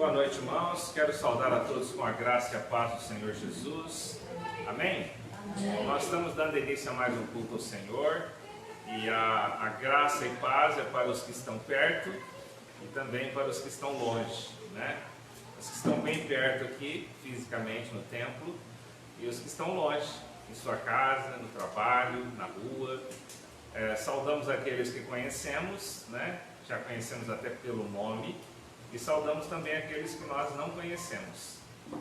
Boa noite, irmãos. Quero saudar a todos com a graça e a paz do Senhor Jesus. Amém? Nós estamos dando início a mais um culto ao Senhor. E a graça e paz é para os que estão perto e também para os que estão longe, né? Os que estão bem perto aqui, fisicamente no templo, e os que estão longe, em sua casa, no trabalho, na rua. Saudamos aqueles que conhecemos, né? Já conhecemos até pelo nome, e saudamos também aqueles que nós não conhecemos.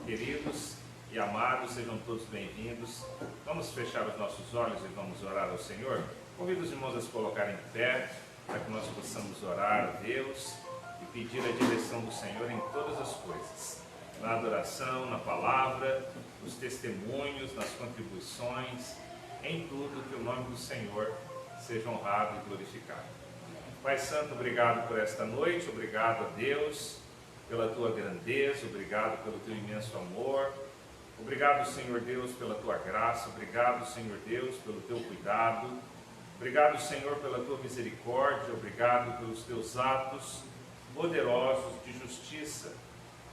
Queridos e amados, sejam todos bem-vindos. Vamos fechar os nossos olhos e vamos orar ao Senhor. Convido os irmãos a se colocarem em pé, para que nós possamos orar a Deus e pedir a direção do Senhor em todas as coisas. Na adoração, na palavra, nos testemunhos, nas contribuições, em tudo, que o nome do Senhor seja honrado e glorificado. Pai Santo, obrigado por esta noite, obrigado a Deus pela Tua grandeza, obrigado pelo Teu imenso amor, obrigado, Senhor Deus, pela Tua graça, obrigado, Senhor Deus, pelo Teu cuidado, obrigado, Senhor, pela Tua misericórdia, obrigado pelos Teus atos poderosos de justiça.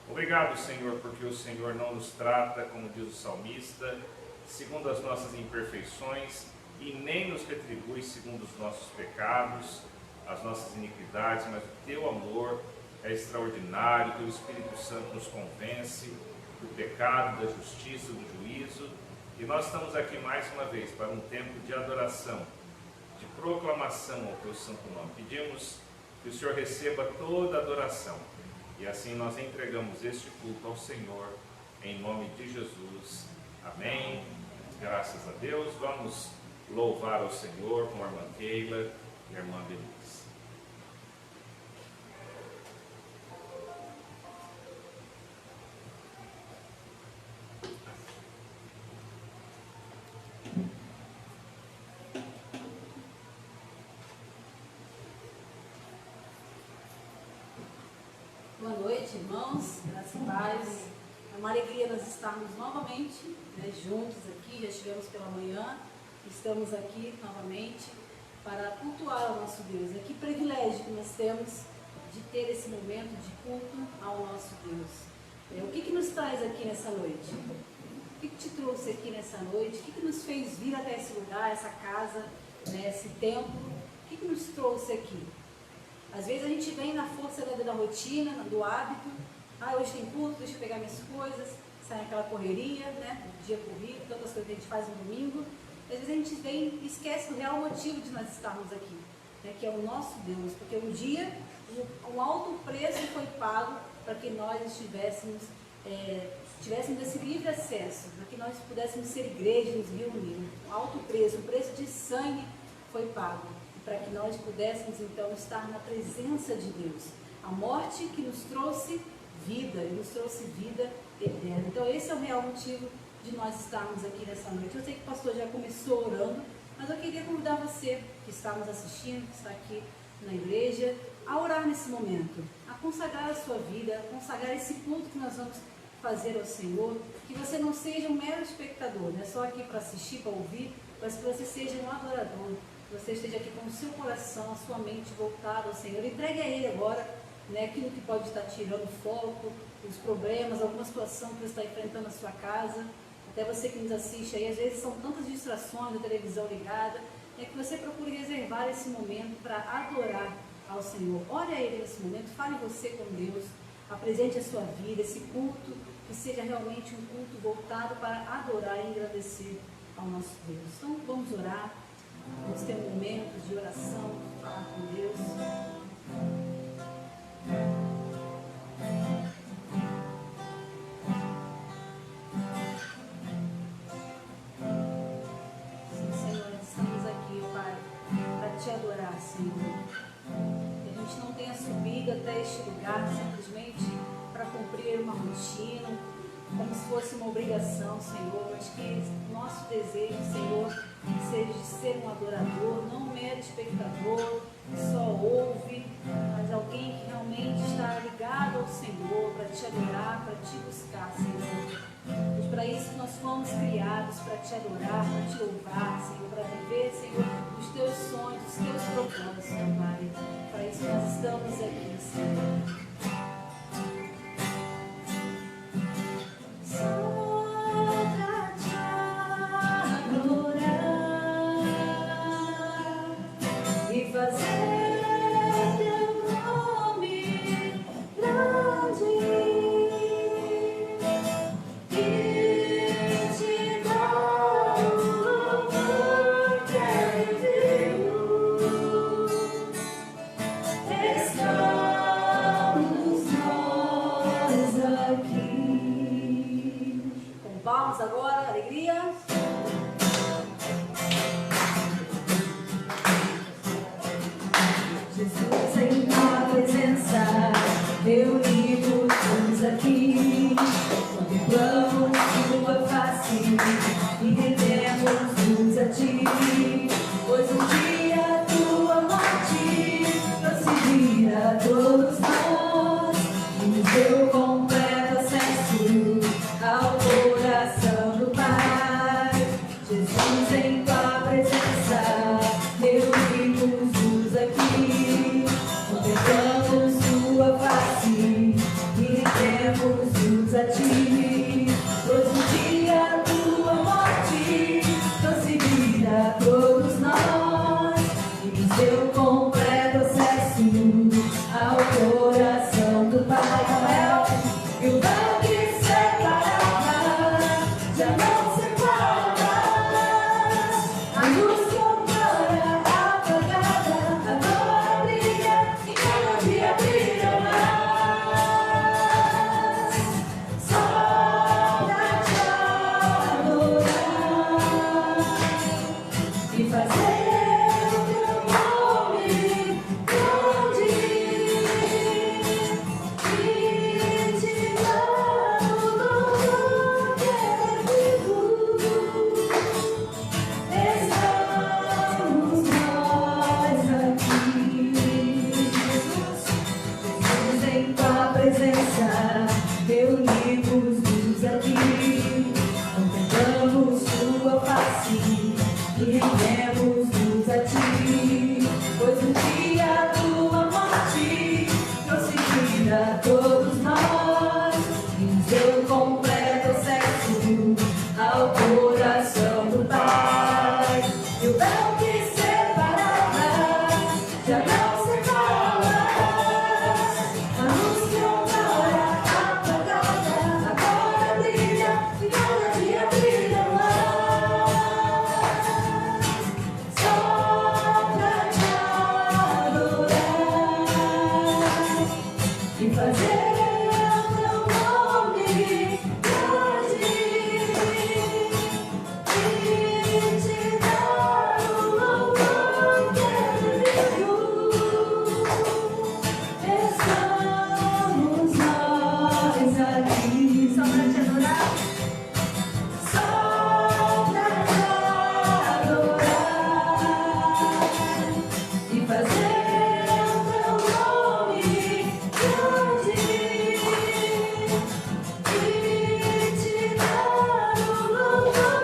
Obrigado, Senhor, porque o Senhor não nos trata, como diz o salmista, segundo as nossas imperfeições e nem nos retribui segundo os nossos pecados, as nossas iniquidades, mas o Teu amor é extraordinário, o Teu Espírito Santo nos convence do pecado, da justiça, do juízo, e nós estamos aqui mais uma vez para um tempo de adoração, de proclamação ao Teu santo nome. Pedimos que o Senhor receba toda a adoração, e assim nós entregamos este culto ao Senhor, em nome de Jesus. Amém. Graças a Deus. Vamos louvar ao Senhor com a irmã Keila e a irmã Denise. Boa noite, irmãos, graças e paz. É uma alegria nós estarmos novamente, juntos aqui. Já estivemos pela manhã, estamos aqui novamente para cultuar o nosso Deus. Que privilégio que nós temos de ter esse momento de culto ao nosso Deus. O que nos traz aqui nessa noite? O que te trouxe aqui nessa noite? O que nos fez vir até esse lugar, essa casa, esse templo? O que nos trouxe aqui? Às vezes a gente vem na força da rotina, do hábito. Hoje tem culto, deixa eu pegar minhas coisas, sai naquela correria, do dia corrido, tantas coisas que a gente faz no domingo. Às vezes a gente vem e esquece o real motivo de nós estarmos aqui, que é o nosso Deus, porque um dia um alto preço foi pago para que nós tivéssemos esse livre acesso, para que nós pudéssemos ser igreja e nos reunir. Um alto preço, um preço de sangue foi pago, para que nós pudéssemos então estar na presença de Deus. A morte que nos trouxe vida, e nos trouxe vida eterna. Então esse é o real motivo de nós estarmos aqui nessa noite. Eu sei que o pastor já começou orando, mas eu queria convidar você que está nos assistindo, que está aqui na igreja, a orar nesse momento, a consagrar a sua vida, a consagrar esse culto que nós vamos fazer ao Senhor, que você não seja um mero espectador, não é só aqui para assistir, para ouvir, mas que você seja um adorador, que você esteja aqui com o seu coração, a sua mente voltada ao Senhor. Entregue a Ele agora, aquilo que pode estar tirando o foco, os problemas, alguma situação que você está enfrentando na sua casa. Até você que nos assiste aí, às vezes são tantas distrações, a televisão ligada, que você procure reservar esse momento para adorar ao Senhor. Ore a Ele nesse momento, fale você com Deus, apresente a sua vida, esse culto, que seja realmente um culto voltado para adorar e engrandecer ao nosso Deus. Então vamos orar, vamos ter momentos de oração, falar com Deus. Te adorar, Senhor. Que a gente não tenha subido até este lugar simplesmente para cumprir uma rotina, como se fosse uma obrigação, Senhor, mas que nosso desejo, Senhor, seja de ser um adorador, não um mero espectador que só ouve, mas alguém que realmente está ligado ao Senhor para te adorar, para te buscar, Senhor. Pois para isso nós fomos criados, para te adorar, para te louvar, Senhor, para viver, Senhor, os teus sonhos, os teus propósitos, Pai. Para isso nós estamos aqui, Senhor. fazer teu nome grande e te dar o louvor que é devido. Estamos nós aqui. Com palmas agora, alegria. Jesus em tua presença, reunimos aqui, contemplamos tua face e rendemos-nos a ti, pois um dia tua morte trouxe a todos nós e nos deu completo acesso ao coração do Pai. Jesus em tua presença, reunimos-nos aqui, contemplamos tua face e rendemos-nos a ti, pois um dia tua morte trouxe vida a todos nós e nos deu completo acesso ao coração do Pai. E o véu que separava já não separa mais, a luz que outrora apagada agora brilha e cada dia brilha mais. Só pra te adorar e fazer o teu nome grande e te dar o louvor que é devido. Estamos nós aqui, Jesus em tua presença, reunimos-nos aqui, contemplamos tua face e rendemos-nos a ti, pois um dia tua morte trouxe vida a todos nós e nos deu completo acesso ao coração do Pai. E o véu que separava já não separa mais, a luz que outrora apagada agora brilha e cada dia brilha mais. Só pra te adorar e fazer teu nome grande e te dar o louvor que é devido. Estamos nós aqui só pra te adorar, só pra te adorar e fazer teu nome grande e te dar o louvor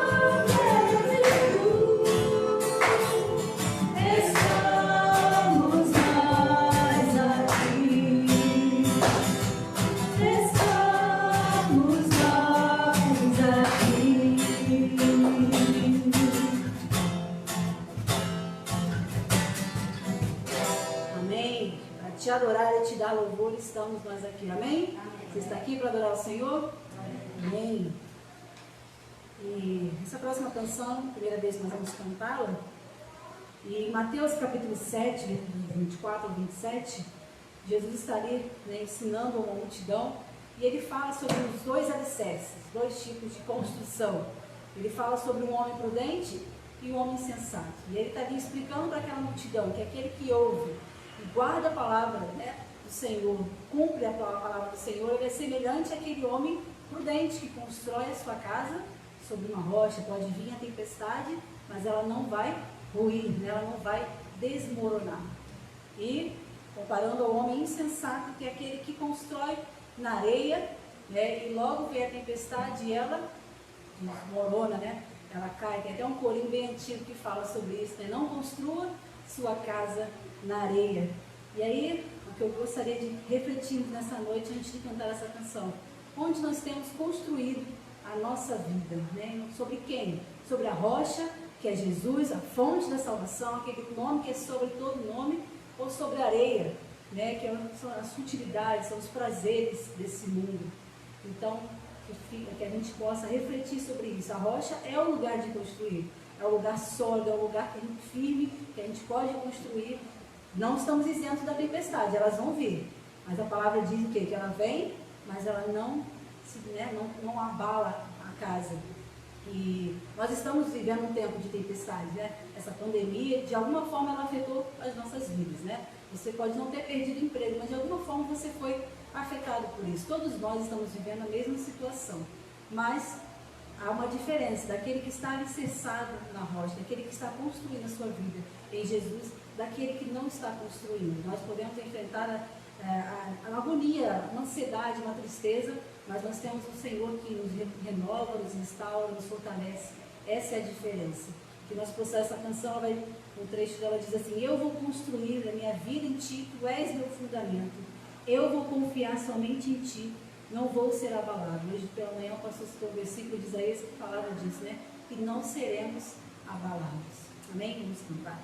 que é devido. Estamos nós aqui, estamos nós aqui. Amém. Para te adorar e te dar louvor, estamos nós aqui. Amém? Você está aqui para adorar o Senhor? Amém. E essa próxima canção, primeira vez que nós vamos cantá-la, e em Mateus capítulo 7, versículos 24 ao 27, Jesus está ali, né, ensinando uma multidão, e ele fala sobre os dois alicerces, dois tipos de construção. Ele fala sobre um homem prudente e um homem insensato. E ele está ali explicando para aquela multidão que aquele que ouve e guarda a palavra, né, do Senhor, cumpre a palavra do Senhor, ele é semelhante àquele homem prudente que constrói a sua casa sobre uma rocha. Pode vir a tempestade, mas ela não vai ruir, né, ela não vai desmoronar. E comparando ao homem insensato, que é aquele que constrói na areia, né, e logo vem a tempestade e ela desmorona, né? Ela cai. Tem até um corinho bem antigo que fala sobre isso, né? Não construa sua casa na areia. E aí, o que eu gostaria de refletir nessa noite, antes de cantar essa canção, onde nós temos construído a nossa vida, né? Sobre quem? Sobre a rocha que é Jesus, a fonte da salvação, aquele nome que é sobre todo nome, ou sobre a areia, né? Que são as futilidades, são os prazeres desse mundo. Então, que a gente possa refletir sobre isso. A rocha é o lugar de construir, é o lugar sólido, é o lugar que a gente firme, que a gente pode construir. Não estamos isentos da tempestade, elas vão vir, mas a palavra diz o quê? Que ela vem, mas ela não abala a casa. E nós estamos vivendo um tempo de tempestade, né? Essa pandemia, de alguma forma, ela afetou as nossas vidas, né? Você pode não ter perdido emprego, mas de alguma forma você foi afetado por isso. Todos nós estamos vivendo a mesma situação, mas há uma diferença daquele que está alicerçado na rocha, daquele que está construindo a sua vida em Jesus, daquele que não está construindo. Nós podemos enfrentar a agonia, uma ansiedade, uma tristeza, mas nós temos um Senhor que nos renova, nos instaura, nos fortalece. Essa é a diferença. Que nós possamos, essa canção, um trecho dela diz assim: eu vou construir a minha vida em ti, tu és meu fundamento. Eu vou confiar somente em ti, não vou ser abalado. Hoje pela manhã o pastor citou o versículo de Isaías que falava disso, né? Que não seremos abalados. Amém? Vamos cantar.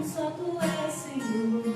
Só tu és Senhor.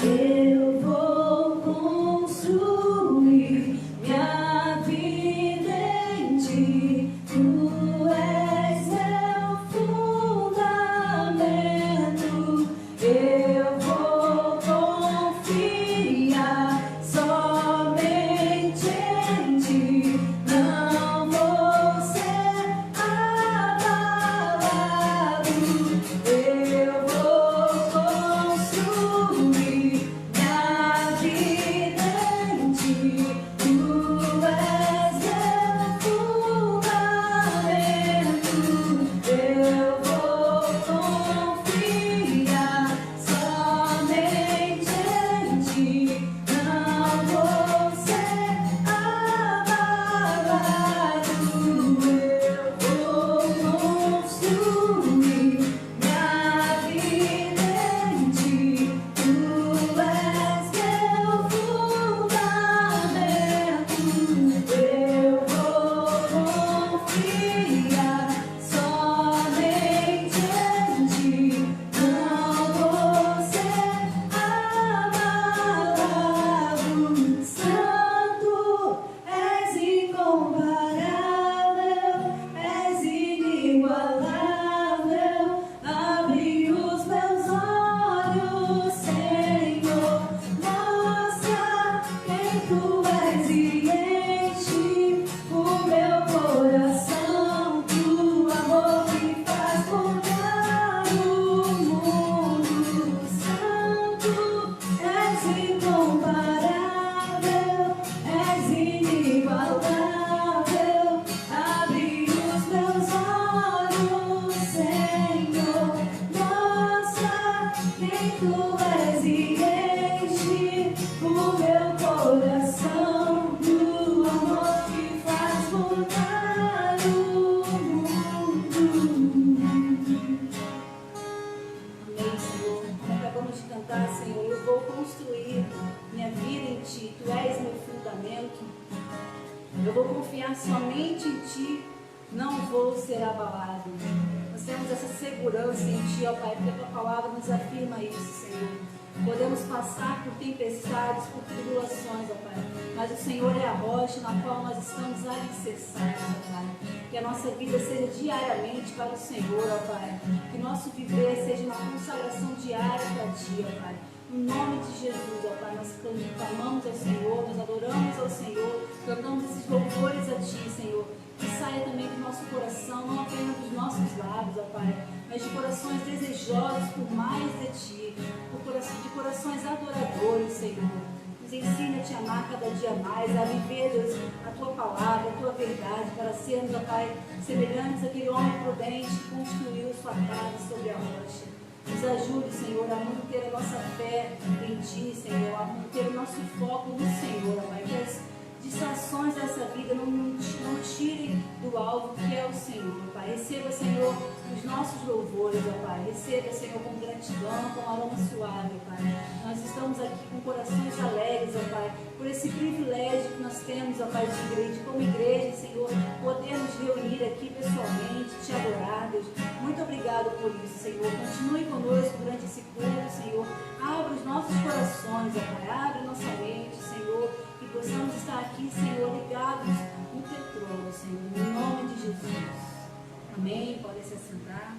Eu vou construir minha vida em ti. Tu és meu fundamento. Eu vou confiar somente em ti. Não vou ser abalado. Eu vou construir minha vida em ti. Tu és meu fundamento. Eu vou confiar somente em ti. Não vou ser abalado. Eu vou construir minha vida em ti. Tu és meu fundamento. Eu vou confiar somente em ti. Não vou ser abalado. Santo, és incomparável, és inigualável. Abre os meus olhos, Senhor. Mostra quem tu és e enche o meu coração do amor que faz mudar o mundo. Santo, és incomparável, és inigualável. Abre os meus olhos, Senhor. Mostra quem tu és e enche o meu coração do amor que faz mudar o mundo. Amém, Senhor. Como acabamos de cantar, Senhor, eu vou construir minha vida em Ti. Tu és meu fundamento. Eu vou confiar somente em Ti. Não vou ser abalado. Nós temos essa segurança em Ti, ó Pai, porque a Tua palavra nos afirma isso, Senhor. Podemos passar por tempestades, por tribulações, ó Pai, mas o Senhor é a rocha na qual nós estamos alicerçados, ó Pai. Que a nossa vida seja diariamente para o Senhor, ó Pai. Que nosso viver seja uma consagração diária para Ti, ó Pai. No nome de Jesus, ó Pai, nós clamamos ao Senhor, nós adoramos ao Senhor, cantamos esses louvores a Ti, Senhor. Que saia também do nosso coração, não apenas dos nossos lábios, ó Pai, mas de corações desejosos por mais de Ti, de corações adoradores, Senhor. Nos ensina a Te amar cada dia mais, a viver, Deus, a Tua palavra, a Tua verdade, para sermos, ó Pai, semelhantes àquele homem prudente que construiu sua casa sobre a rocha. Nos ajude, Senhor, a manter a nossa fé em Ti, Senhor, a manter o nosso foco no Senhor, ó Pai, que as distrações dessa vida não tirem do alvo que é o Senhor, ó Pai. Receba, Senhor, os nossos louvores, ó Pai. Receba, Senhor, com gratidão, com aroma suave, ó Pai. Nós estamos aqui com corações alegres, ó Pai, por esse privilégio que nós temos, ó Pai, de igreja, como igreja, Senhor, poder nos reunir aqui pessoalmente, Te adorar, Deus. Muito obrigado por isso, Senhor. Continue conosco durante esse culto, Senhor. Abra os nossos corações, ó Pai. Abre nossa mente, Senhor. Que possamos estar aqui, Senhor, ligados no Teu trono, Senhor. Em nome de Jesus. Amém. Podem se assentar.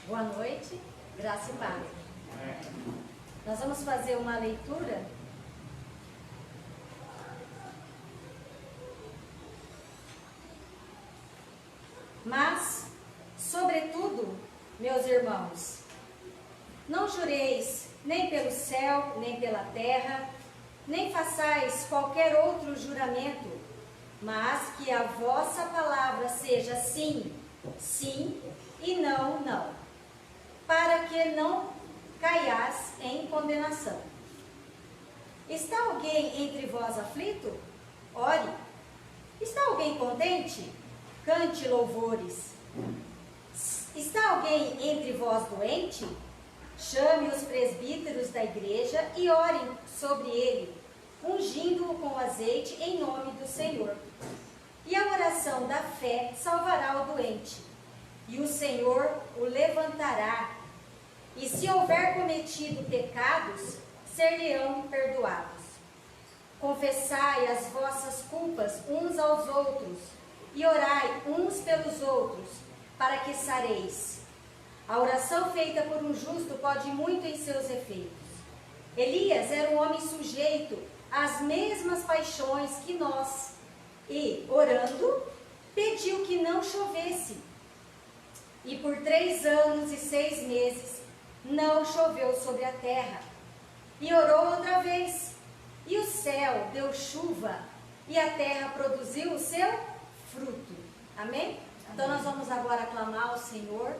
Boa noite, graça e paz. Nós vamos fazer uma leitura mas, sobretudo, meus irmãos, não jureis nem pelo céu, nem pela terra, nem façais qualquer outro juramento, mas que a vossa palavra seja sim, sim e não, não, para que não caias em condenação. Está alguém entre vós aflito? Ore. Está alguém contente? Cante louvores. Está alguém entre vós doente? Chame os presbíteros da igreja e orem sobre ele, ungindo-o com azeite em nome do Senhor. E a oração da fé salvará o doente, e o Senhor o levantará. E se houver cometido pecados, ser-lhe-ão perdoados. Confessai as vossas culpas uns aos outros, e orai uns pelos outros, para que sareis. A oração feita por um justo pode muito em seus efeitos. Elias era um homem sujeito às mesmas paixões que nós, e, orando, pediu que não chovesse. E por 3 anos e 6 meses não choveu sobre a terra. E orou outra vez, e o céu deu chuva, e a terra produziu o seu fruto. Amém? Então nós vamos agora clamar ao Senhor,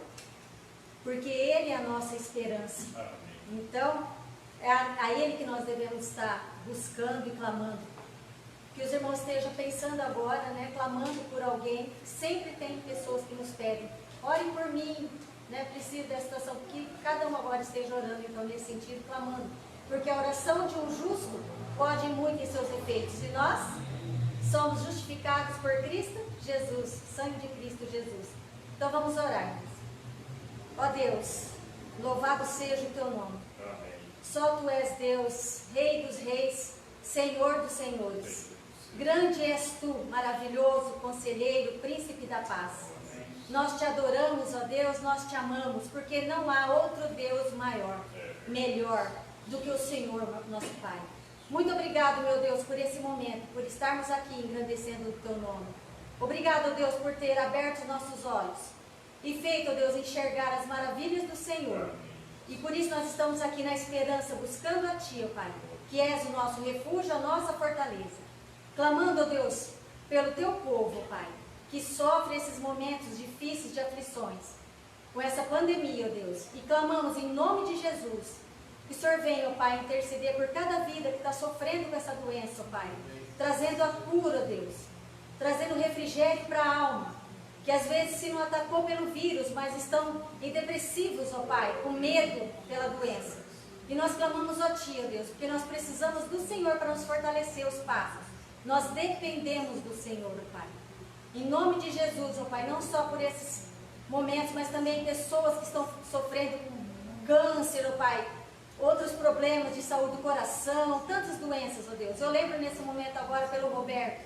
porque Ele é a nossa esperança. Então, é a Ele que nós devemos estar buscando e clamando. Que os irmãos estejam pensando agora, né, clamando por alguém. Sempre tem pessoas que nos pedem, orem por mim, né, preciso dessa situação. Que cada um agora esteja orando, então, nesse sentido, clamando. Porque a oração de um justo pode muito em seus efeitos. E nós somos justificados por Cristo Jesus, sangue de Cristo Jesus. Então vamos orar. Ó Deus, louvado seja o teu nome. Amém. Só tu és Deus, Rei dos reis, Senhor dos senhores. Grande és tu, maravilhoso, conselheiro, príncipe da paz. Nós te adoramos, ó Deus, nós te amamos, porque não há outro Deus maior, melhor do que o Senhor, nosso Pai. Muito obrigado, meu Deus, por esse momento, por estarmos aqui engrandecendo o teu nome. Obrigado, Deus, por ter aberto os nossos olhos e feito, Deus, enxergar as maravilhas do Senhor. E por isso nós estamos aqui na esperança, buscando a Ti, ó Pai, que és o nosso refúgio, a nossa fortaleza. Clamando, ó Deus, pelo Teu povo, ó Pai, que sofre esses momentos difíceis de aflições, com essa pandemia, ó Deus. E clamamos em nome de Jesus, que o Senhor venha, ó Pai, interceder por cada vida que está sofrendo com essa doença, ó Pai, trazendo a cura, ó Deus, trazendo refrigério para a alma, que às vezes se não atacou pelo vírus, mas estão em depressivos, ó Pai, com medo pela doença. E nós clamamos a Ti, ó Deus, porque nós precisamos do Senhor para nos fortalecer os passos. Nós dependemos do Senhor, ó Pai. Em nome de Jesus, ó Pai, não só por esses momentos, mas também pessoas que estão sofrendo com câncer, ó Pai, outros problemas de saúde do coração, tantas doenças, ó Deus. Eu lembro nesse momento agora pelo Roberto.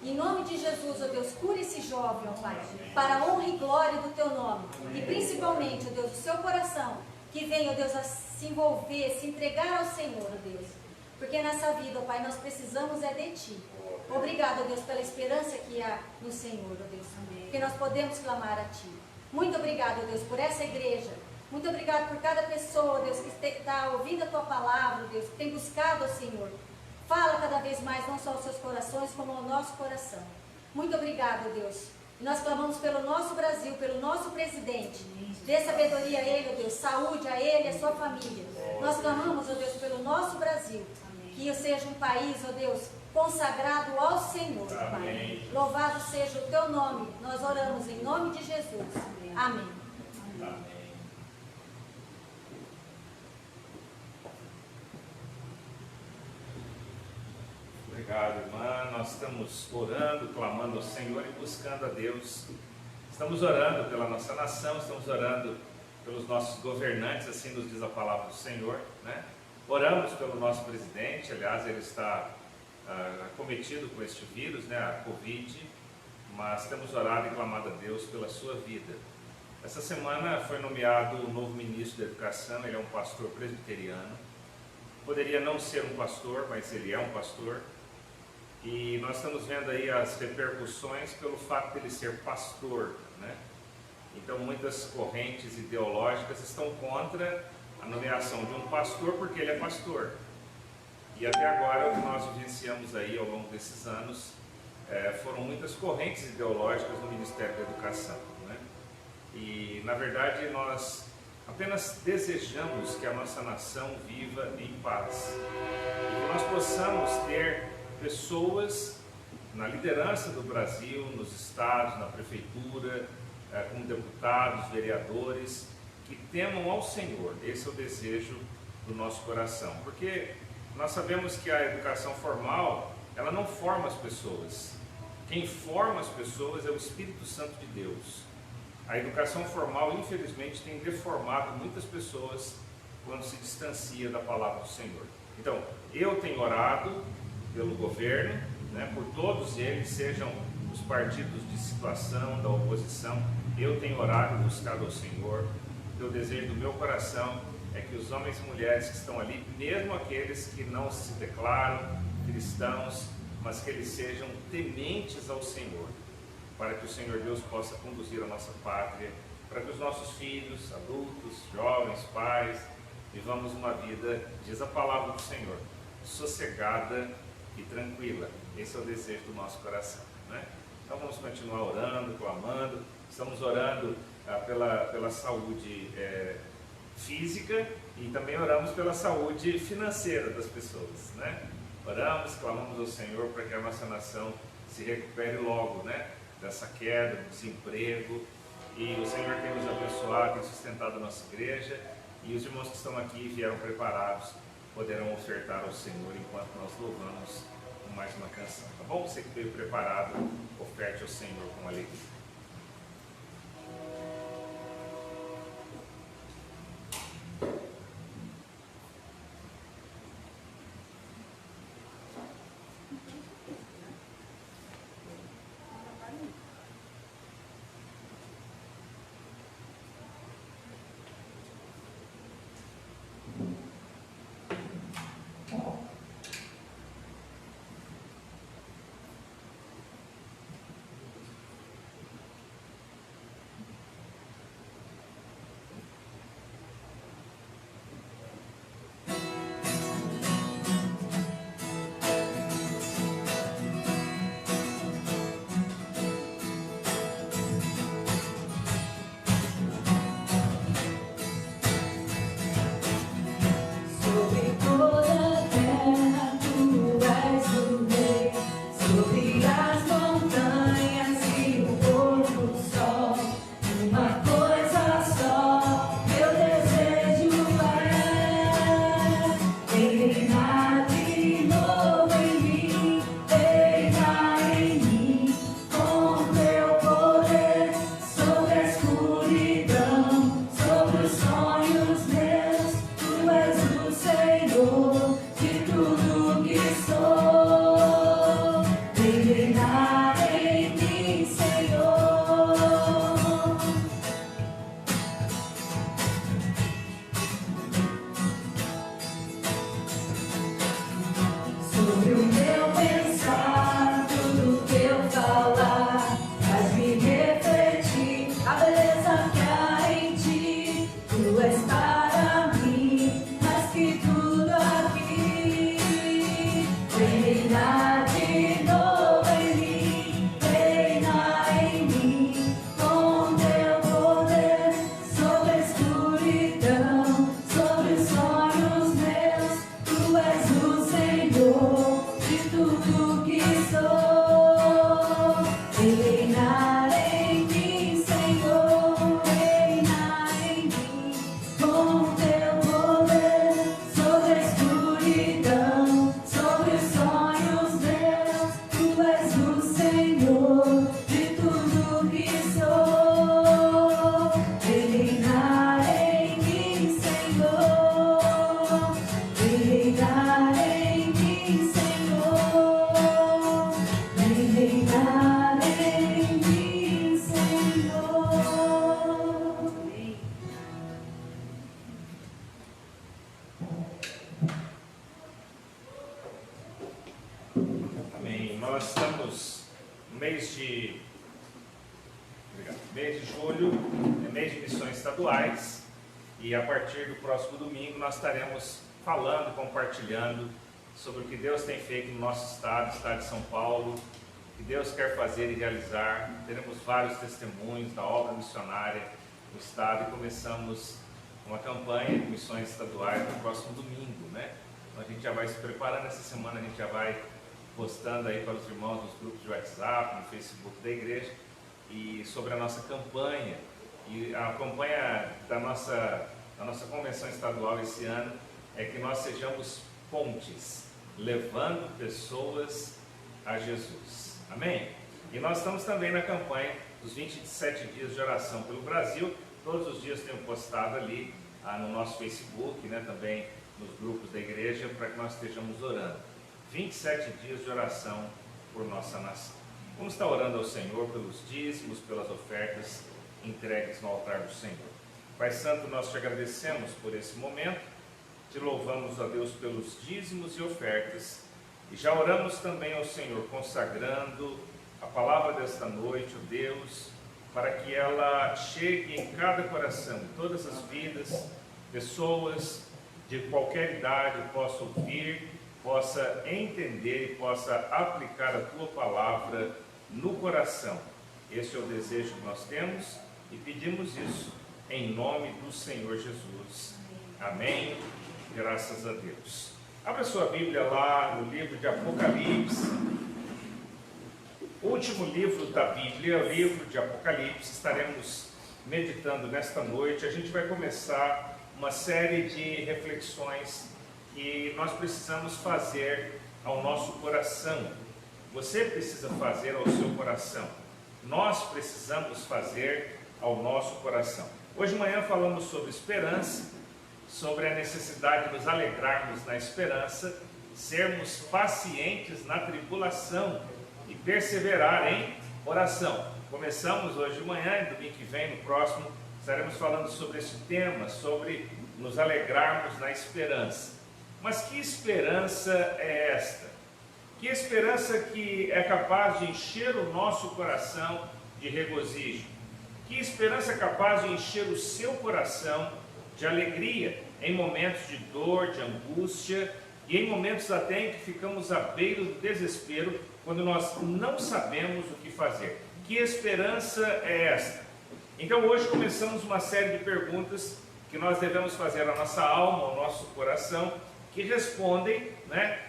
Em nome de Jesus, ó Deus, cura esse jovem, ó Pai, para a honra e glória do Teu nome. E principalmente, ó Deus, o seu coração, que venha, ó Deus, a se envolver, se entregar ao Senhor, ó Deus. Porque nessa vida, ó Pai, nós precisamos é de Ti. Obrigado, ó Deus, pela esperança que há no Senhor, ó Deus. Porque nós podemos clamar a Ti. Muito obrigado, ó Deus, por essa igreja. Muito obrigado por cada pessoa, ó Deus, que está ouvindo a Tua palavra, ó Deus, que tem buscado ao Senhor. Fala cada vez mais, não só os seus corações, como o nosso coração. Muito obrigado, Deus. E nós clamamos pelo nosso Brasil, pelo nosso presidente. Dê sabedoria a ele, ó Deus, saúde a ele e a sua família. Nós clamamos, ó Deus, pelo nosso Brasil. Que seja um país, ó Deus, consagrado ao Senhor, Pai. Louvado seja o Teu nome. Nós oramos em nome de Jesus. Amém. Amém. Obrigado, irmã. Nós estamos orando, clamando ao Senhor e buscando a Deus. Estamos orando pela nossa nação, estamos orando pelos nossos governantes, assim nos diz a palavra do Senhor, né? Oramos pelo nosso presidente, aliás, ele está acometido com este vírus, né, a Covid, mas temos orado e clamado a Deus pela sua vida. Essa semana foi nomeado o novo ministro da Educação, ele é um pastor presbiteriano. Poderia não ser um pastor, mas ele é um pastor. E nós estamos vendo aí as repercussões pelo fato de ele ser pastor, né? Então muitas correntes ideológicas estão contra a nomeação de um pastor porque ele é pastor. E até agora o que nós vivenciamos aí ao longo desses anos foram muitas correntes ideológicas no Ministério da Educação, né? E na verdade nós apenas desejamos que a nossa nação viva em paz e que nós possamos ter pessoas na liderança do Brasil, nos estados, na prefeitura, como deputados, vereadores, que temam ao Senhor. Esse é o desejo do nosso coração, porque nós sabemos que a educação formal, ela não forma as pessoas. Quem forma as pessoas é o Espírito Santo de Deus. A educação formal, infelizmente, tem deformado muitas pessoas quando se distancia da palavra do Senhor. Então, eu tenho orado pelo governo, por todos eles, sejam os partidos de situação, da oposição. Eu tenho orado e buscado ao Senhor. O desejo do meu coração é que os homens e mulheres que estão ali, mesmo aqueles que não se declaram cristãos, mas que eles sejam tementes ao Senhor, para que o Senhor Deus possa conduzir a nossa pátria, para que os nossos filhos, adultos, jovens, pais, vivamos uma vida, diz a palavra do Senhor, sossegada e tranquila. Esse é o desejo do nosso coração, né? Então vamos continuar orando, clamando. Estamos orando pela saúde física e também oramos pela saúde financeira das pessoas, né? Oramos, clamamos ao Senhor para que a nossa nação se recupere logo, dessa queda, do desemprego. E o Senhor tem nos abençoado, tem sustentado a nossa igreja, e os irmãos que estão aqui vieram preparados, poderão ofertar ao Senhor enquanto nós louvamos com mais uma canção, tá bom? Você que veio preparado, oferte ao Senhor com alegria. Nós estamos no mês de julho, mês de missões estaduais, e a partir do próximo domingo nós estaremos falando, compartilhando sobre o que Deus tem feito no nosso estado de São Paulo, o que Deus quer fazer e realizar. Teremos vários testemunhos da obra missionária no estado e começamos uma campanha de missões estaduais no próximo domingo, né? Então a gente já vai se preparando, essa semana a gente já vai postando aí para os irmãos nos grupos de WhatsApp, no Facebook da igreja, e sobre a nossa campanha. E a campanha da nossa convenção estadual esse ano é que nós sejamos pontes, levando pessoas a Jesus. Amém? E nós estamos também na campanha dos 27 dias de oração pelo Brasil. Todos os dias tenho postado ali no nosso Facebook, né, também nos grupos da igreja, para que nós estejamos orando. 27 dias de oração por nossa nação. Vamos estar orando ao Senhor pelos dízimos, pelas ofertas entregues no altar do Senhor. Pai Santo, nós te agradecemos por esse momento, te louvamos a Deus pelos dízimos e ofertas, e já oramos também ao Senhor, consagrando a palavra desta noite, ó Deus, para que ela chegue em cada coração, em todas as vidas, pessoas de qualquer idade possam ouvir, possa entender e possa aplicar a tua palavra no coração. Esse é o desejo que nós temos e pedimos isso em nome do Senhor Jesus. Amém. Graças a Deus. Abra sua Bíblia lá no livro de Apocalipse. O último livro da Bíblia, o livro de Apocalipse, estaremos meditando nesta noite. A gente vai começar uma série de reflexões que nós precisamos fazer ao nosso coração. Você precisa fazer ao seu coração. Nós precisamos fazer ao nosso coração. Hoje de manhã falamos sobre esperança, sobre a necessidade de nos alegrarmos na esperança, sermos pacientes na tribulação e perseverar em oração. Começamos hoje de manhã, e domingo que vem, no próximo, estaremos falando sobre esse tema, sobre nos alegrarmos na esperança. Mas que esperança é esta? Que esperança que é capaz de encher o nosso coração de regozijo? Que esperança é capaz de encher o seu coração de alegria em momentos de dor, de angústia e em momentos até em que ficamos à beira do desespero, quando nós não sabemos o que fazer? Que esperança é esta? Então hoje começamos uma série de perguntas que nós devemos fazer à nossa alma, ao nosso coração, que respondem,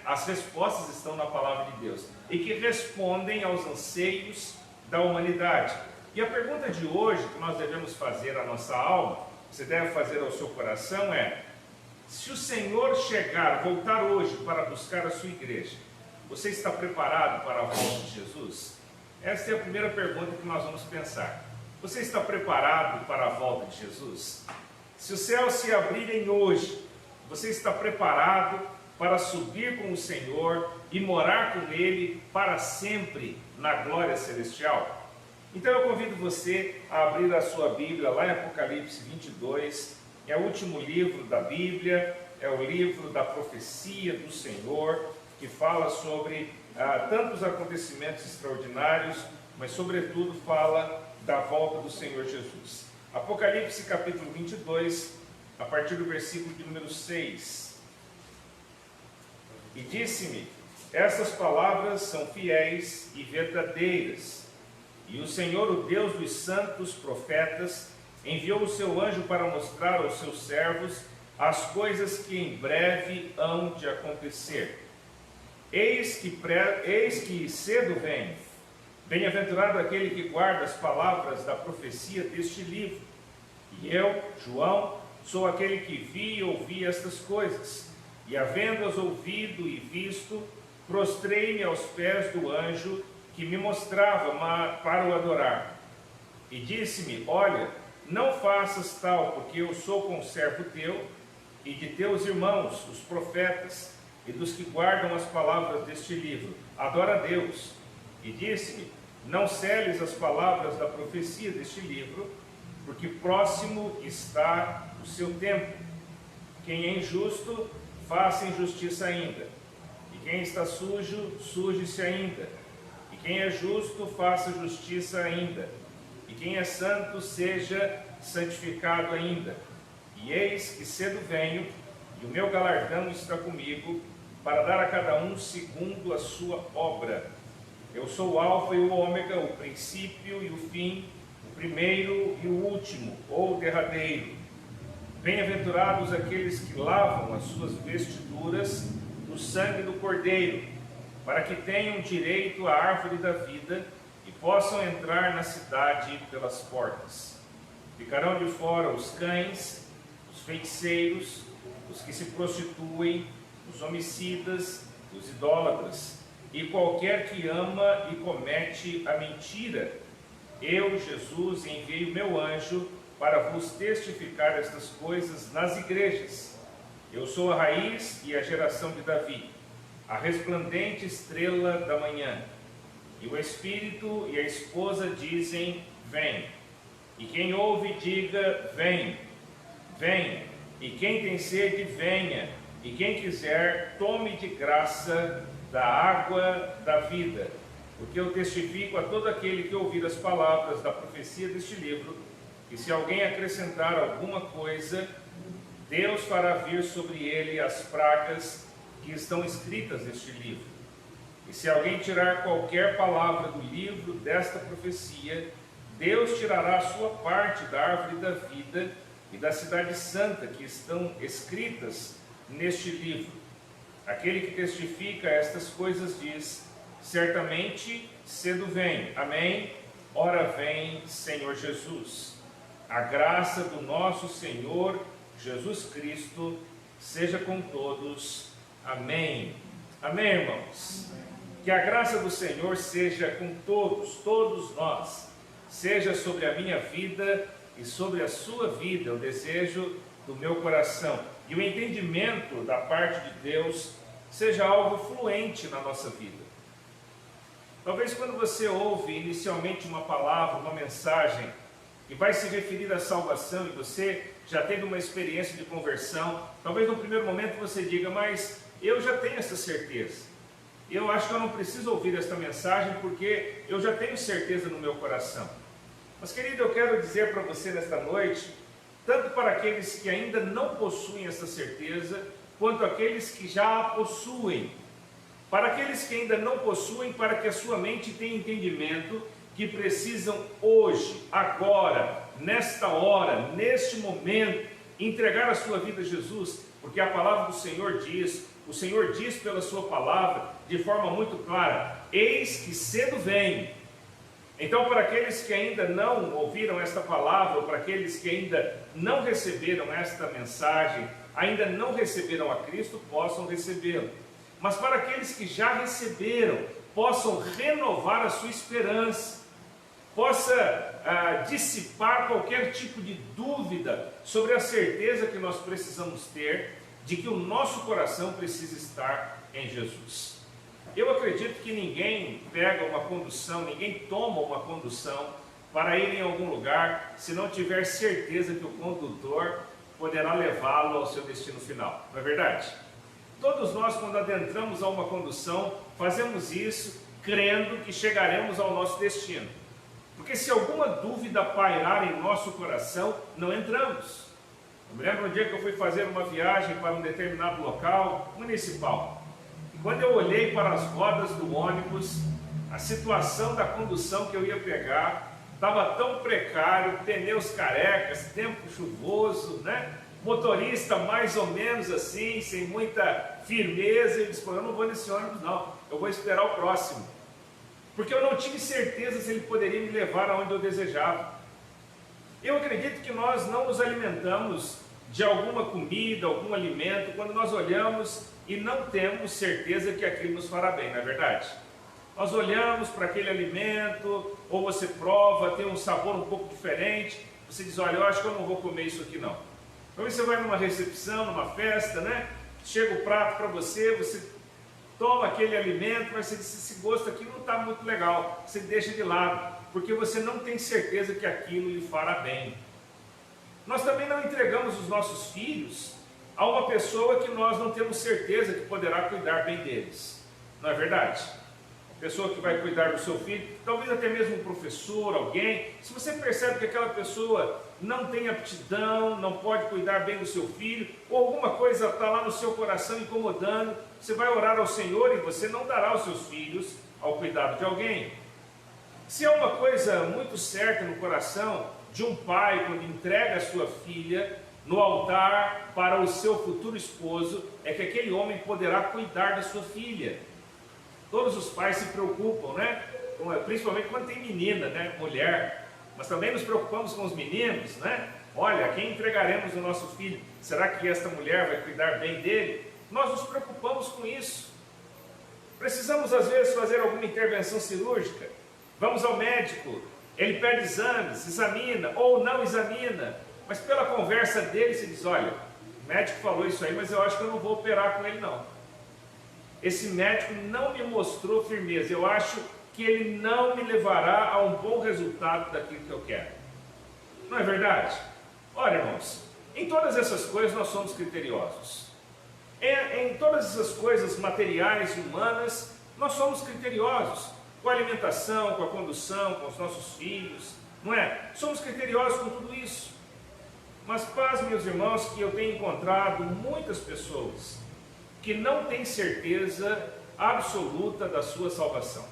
as respostas estão na palavra de Deus, e que respondem aos anseios da humanidade. E a pergunta de hoje que nós devemos fazer à nossa alma, você deve fazer ao seu coração é: se o Senhor voltar hoje para buscar a sua igreja, você está preparado para a volta de Jesus? Essa é a primeira pergunta que nós vamos pensar. Você está preparado para a volta de Jesus? Se os céus se abrirem hoje, você está preparado para subir com o Senhor e morar com Ele para sempre na glória celestial? Então eu convido você a abrir a sua Bíblia lá em Apocalipse 22, é o último livro da Bíblia, é o livro da profecia do Senhor, que fala sobre tantos acontecimentos extraordinários, mas sobretudo fala da volta do Senhor Jesus. Apocalipse capítulo 22, a partir do versículo de número 6. E disse-me: estas palavras são fiéis e verdadeiras. E o Senhor, o Deus dos santos profetas, enviou o seu anjo para mostrar aos seus servos as coisas que em breve hão de acontecer. Eis que cedo venho. Bem-aventurado aquele que guarda as palavras da profecia deste livro. E eu, João, sou aquele que vi e ouvi estas coisas. E havendo-as ouvido e visto, prostrei-me aos pés do anjo que me mostrava para o adorar. E disse-me: olha, não faças tal, porque eu sou conservo teu e de teus irmãos, os profetas, e dos que guardam as palavras deste livro. Adora a Deus. E disse-me: não seles as palavras da profecia deste livro, porque próximo está o seu tempo. Quem é injusto, faça injustiça ainda. E quem está sujo, suje-se ainda. E quem é justo, faça justiça ainda. E quem é santo, seja santificado ainda. E eis que cedo venho, e o meu galardão está comigo, para dar a cada um segundo a sua obra. Eu sou o alfa e o ômega, o princípio e o fim, o primeiro e o último, ou derradeiro. Bem-aventurados aqueles que lavam as suas vestiduras no sangue do Cordeiro, para que tenham direito à árvore da vida e possam entrar na cidade pelas portas. Ficarão de fora os cães, os feiticeiros, os que se prostituem, os homicidas, os idólatras, e qualquer que ama e comete a mentira. Eu, Jesus, enviei o meu anjo para vos testificar estas coisas nas igrejas. Eu sou a raiz e a geração de Davi, a resplandente estrela da manhã. E o Espírito e a esposa dizem, vem. E quem ouve, diga, vem. Vem. E quem tem sede, venha. E quem quiser, tome de graça da água da vida. Porque eu testifico a todo aquele que ouvir as palavras da profecia deste livro, que se alguém acrescentar alguma coisa, Deus fará vir sobre ele as pragas que estão escritas neste livro. E se alguém tirar qualquer palavra do livro desta profecia, Deus tirará a sua parte da árvore da vida e da cidade santa que estão escritas neste livro. Aquele que testifica estas coisas diz, certamente cedo vem. Amém? Ora vem, Senhor Jesus. A graça do nosso Senhor Jesus Cristo seja com todos. Amém. Amém, irmãos? Que a graça do Senhor seja com todos nós. Seja sobre a minha vida e sobre a sua vida, o desejo do meu coração. E o entendimento da parte de Deus seja algo fluente na nossa vida. Talvez quando você ouve inicialmente uma palavra, uma mensagem, que vai se referir à salvação, e você já teve uma experiência de conversão, talvez no primeiro momento você diga, mas eu já tenho essa certeza. Eu acho que eu não preciso ouvir esta mensagem, porque eu já tenho certeza no meu coração. Mas, querido, eu quero dizer para você nesta noite, tanto para aqueles que ainda não possuem essa certeza, quanto aqueles que já a possuem. Para aqueles que ainda não possuem, para que a sua mente tenha entendimento que precisam hoje, agora, nesta hora, neste momento, entregar a sua vida a Jesus, porque a palavra do Senhor diz, o Senhor diz pela sua palavra, de forma muito clara, eis que cedo vem. Então, para aqueles que ainda não ouviram esta palavra, ou para aqueles que ainda não receberam esta mensagem, ainda não receberam a Cristo, possam recebê-lo. Mas para aqueles que já receberam, possam renovar a sua esperança, possa dissipar qualquer tipo de dúvida sobre a certeza que nós precisamos ter de que o nosso coração precisa estar em Jesus. Eu acredito que ninguém pega uma condução, ninguém toma uma condução para ir em algum lugar se não tiver certeza que o condutor poderá levá-lo ao seu destino final, não é verdade? Todos nós, quando adentramos a uma condução, fazemos isso crendo que chegaremos ao nosso destino. Porque se alguma dúvida pairar em nosso coração, não entramos. Eu me lembro um dia que eu fui fazer uma viagem para um determinado local municipal. E quando eu olhei para as rodas do ônibus, a situação da condução que eu ia pegar estava tão precário, pneus carecas, tempo chuvoso, né? Motorista mais ou menos assim, sem muita firmeza. E disse, eu não vou nesse ônibus não, eu vou esperar o próximo. Porque eu não tive certeza se ele poderia me levar aonde eu desejava. Eu acredito que nós não nos alimentamos de alguma comida, algum alimento, quando nós olhamos e não temos certeza que aquilo nos fará bem, não é verdade? Nós olhamos para aquele alimento, ou você prova, tem um sabor um pouco diferente, você diz, olha, eu acho que eu não vou comer isso aqui não. Talvez você vai numa recepção, numa festa, né? Chega o prato para você, você toma aquele alimento, mas você diz, esse gosto aqui não está muito legal, você deixa de lado, porque você não tem certeza que aquilo lhe fará bem. Nós também não entregamos os nossos filhos a uma pessoa que nós não temos certeza que poderá cuidar bem deles, não é verdade? A pessoa que vai cuidar do seu filho, talvez até mesmo um professor, alguém, se você percebe que aquela pessoa não tem aptidão, não pode cuidar bem do seu filho, ou alguma coisa está lá no seu coração incomodando, você vai orar ao Senhor e você não dará os seus filhos ao cuidado de alguém. Se é uma coisa muito certa no coração de um pai, quando entrega a sua filha no altar para o seu futuro esposo, é que aquele homem poderá cuidar da sua filha. Todos os pais se preocupam, né? Principalmente quando tem menina, né? Mulher. Mas também nos preocupamos com os meninos, né? Olha, a quem entregaremos o nosso filho? Será que esta mulher vai cuidar bem dele? Nós nos preocupamos com isso. Precisamos às vezes fazer alguma intervenção cirúrgica. Vamos ao médico, ele pede exames, examina ou não examina. Mas pela conversa dele se diz, olha, o médico falou isso aí, mas eu acho que eu não vou operar com ele não. Esse médico não me mostrou firmeza, eu acho que ele não me levará a um bom resultado daquilo que eu quero. Não é verdade? Olha, irmãos, em todas essas coisas nós somos criteriosos. Em todas essas coisas materiais e humanas, nós somos criteriosos. Com a alimentação, com a condução, com os nossos filhos, não é? Somos criteriosos com tudo isso. Mas paz, meus irmãos, que eu tenho encontrado muitas pessoas que não têm certeza absoluta da sua salvação.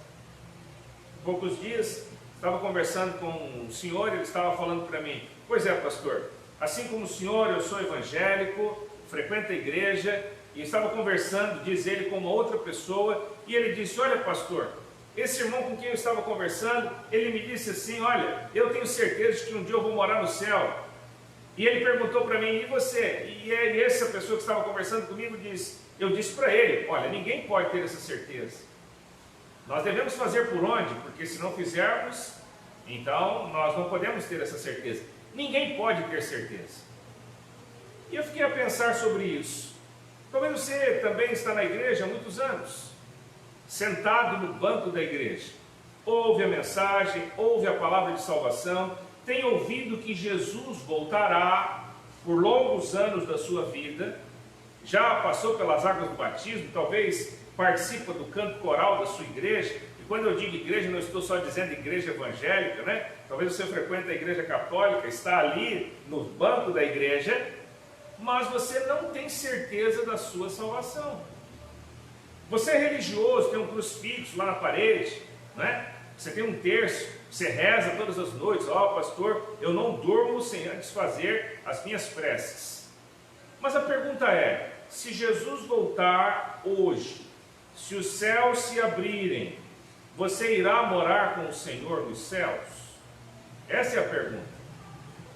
Há poucos dias, estava conversando com um senhor, ele estava falando para mim, pois é, pastor, assim como o senhor, eu sou evangélico, frequento a igreja, e estava conversando, diz ele, com uma outra pessoa, e ele disse, olha, pastor, esse irmão com quem eu estava conversando, ele me disse assim, olha, eu tenho certeza de que um dia eu vou morar no céu. E ele perguntou para mim, e você? E essa pessoa que estava conversando comigo disse, eu disse para ele, olha, ninguém pode ter essa certeza. Nós devemos fazer por onde? Porque se não fizermos, então nós não podemos ter essa certeza. Ninguém pode ter certeza. E eu fiquei a pensar sobre isso. Talvez você também está na igreja há muitos anos, sentado no banco da igreja. Ouve a mensagem, ouve a palavra de salvação, tem ouvido que Jesus voltará por longos anos da sua vida, já passou pelas águas do batismo, talvez participa do canto coral da sua igreja, e quando eu digo igreja, não estou só dizendo igreja evangélica, né? Talvez você frequente a igreja católica, está ali no banco da igreja, mas você não tem certeza da sua salvação. Você é religioso, tem um crucifixo lá na parede, né? Você tem um terço, você reza todas as noites, pastor, eu não durmo sem antes fazer as minhas preces. Mas a pergunta é, se Jesus voltar hoje, se os céus se abrirem, você irá morar com o Senhor nos céus? Essa é a pergunta.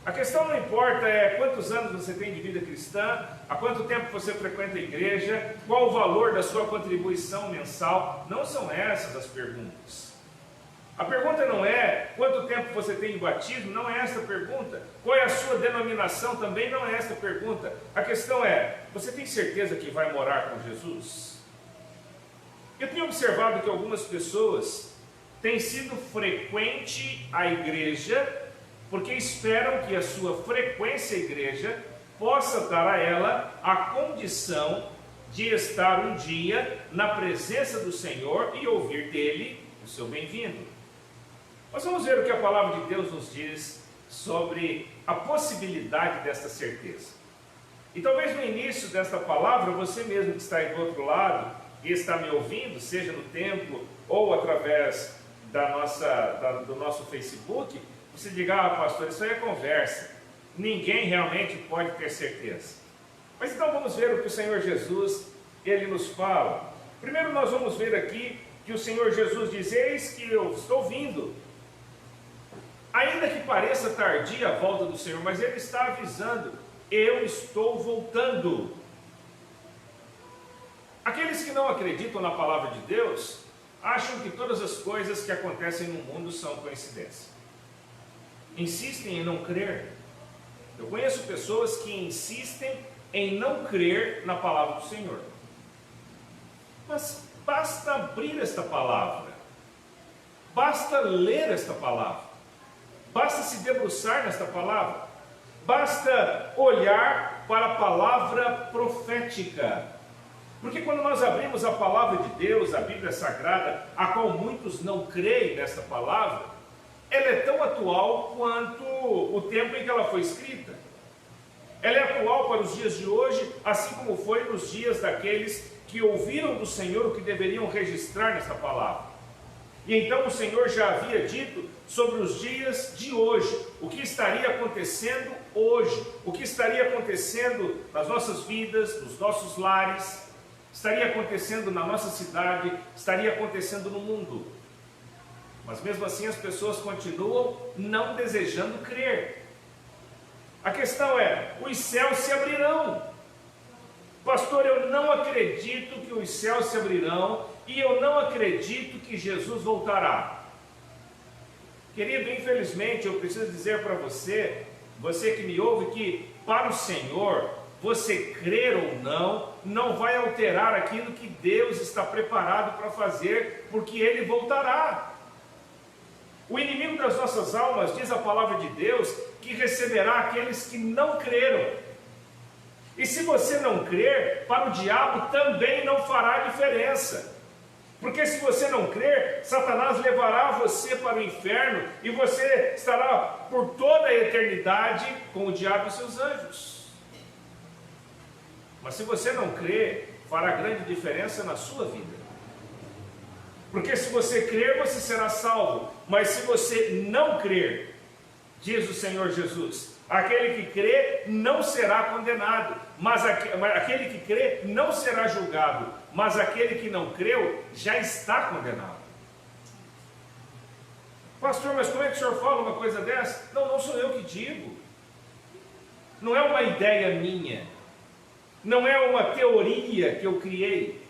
A questão não importa quantos anos você tem de vida cristã, há quanto tempo você frequenta a igreja, qual o valor da sua contribuição mensal, não são essas as perguntas. A pergunta não é quanto tempo você tem de batismo, não é essa a pergunta. Qual é a sua denominação, também não é essa a pergunta. A questão é, você tem certeza que vai morar com Jesus? Eu tenho observado que algumas pessoas têm sido frequente à igreja, porque esperam que a sua frequência à igreja possa dar a ela a condição de estar um dia na presença do Senhor e ouvir dele o seu bem-vindo. Nós vamos ver o que a palavra de Deus nos diz sobre a possibilidade desta certeza. E talvez no início desta palavra, você mesmo que está aí do outro lado e está me ouvindo, seja no templo ou através do nosso Facebook, você diga, pastor, isso aí é conversa. Ninguém realmente pode ter certeza. Mas então vamos ver o que o Senhor Jesus, ele nos fala. Primeiro nós vamos ver aqui que o Senhor Jesus diz, eis que eu estou vindo. Ainda que pareça tardia a volta do Senhor, mas Ele está avisando, eu estou voltando. Aqueles que não acreditam na palavra de Deus, acham que todas as coisas que acontecem no mundo são coincidência. Insistem em não crer. Eu conheço pessoas que insistem em não crer na palavra do Senhor. Mas basta abrir esta palavra, basta ler esta palavra, basta se debruçar nesta palavra, basta olhar para a palavra profética. Porque quando nós abrimos a palavra de Deus, a Bíblia Sagrada, a qual muitos não creem nesta palavra, ela é tão atual quanto o tempo em que ela foi escrita. Ela é atual para os dias de hoje, assim como foi nos dias daqueles que ouviram do Senhor o que deveriam registrar nesta palavra. E então o Senhor já havia dito sobre os dias de hoje, o que estaria acontecendo hoje, o que estaria acontecendo nas nossas vidas, nos nossos lares. estaria acontecendo na nossa cidade, estaria acontecendo no mundo. Mas mesmo assim as pessoas continuam não desejando crer. A questão é, os céus se abrirão. Pastor, eu não acredito que os céus se abrirão e eu não acredito que Jesus voltará. Querido, infelizmente eu preciso dizer para você, você que me ouve, que para o Senhor, você crer ou não, não vai alterar aquilo que Deus está preparado para fazer, porque Ele voltará. O inimigo das nossas almas, diz a palavra de Deus, que receberá aqueles que não creram. E se você não crer, para o diabo também não fará diferença. Porque se você não crer, Satanás levará você para o inferno e você estará por toda a eternidade com o diabo e seus anjos. Mas se você não crer, fará grande diferença na sua vida. Porque se você crer, você será salvo. Mas se você não crer, diz o Senhor Jesus, aquele que crê não será condenado, mas aquele que crê não será julgado, mas aquele que não creu já está condenado. Pastor, mas como é que o senhor fala uma coisa dessa? Não, não sou eu que digo. Não é uma ideia minha. Não é uma teoria que eu criei.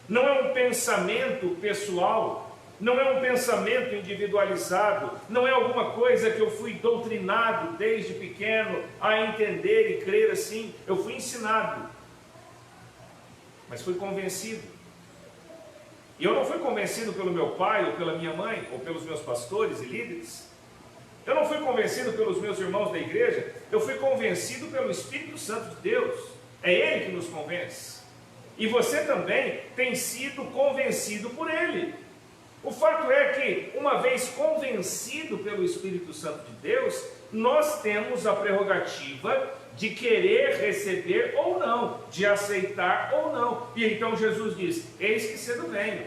Não é um pensamento pessoal. Não é um pensamento individualizado, não é alguma coisa que eu fui doutrinado desde pequeno a entender e crer assim. Eu fui ensinado, mas fui convencido. E eu não fui convencido pelo meu pai, ou pela minha mãe, ou pelos meus pastores e líderes. Eu não fui convencido pelos meus irmãos da igreja, eu fui convencido pelo Espírito Santo de Deus. É Ele que nos convence. E você também tem sido convencido por Ele. O fato é que, uma vez convencido pelo Espírito Santo de Deus, nós temos a prerrogativa de querer receber ou não, de aceitar ou não. E então Jesus diz, eis que cedo venho.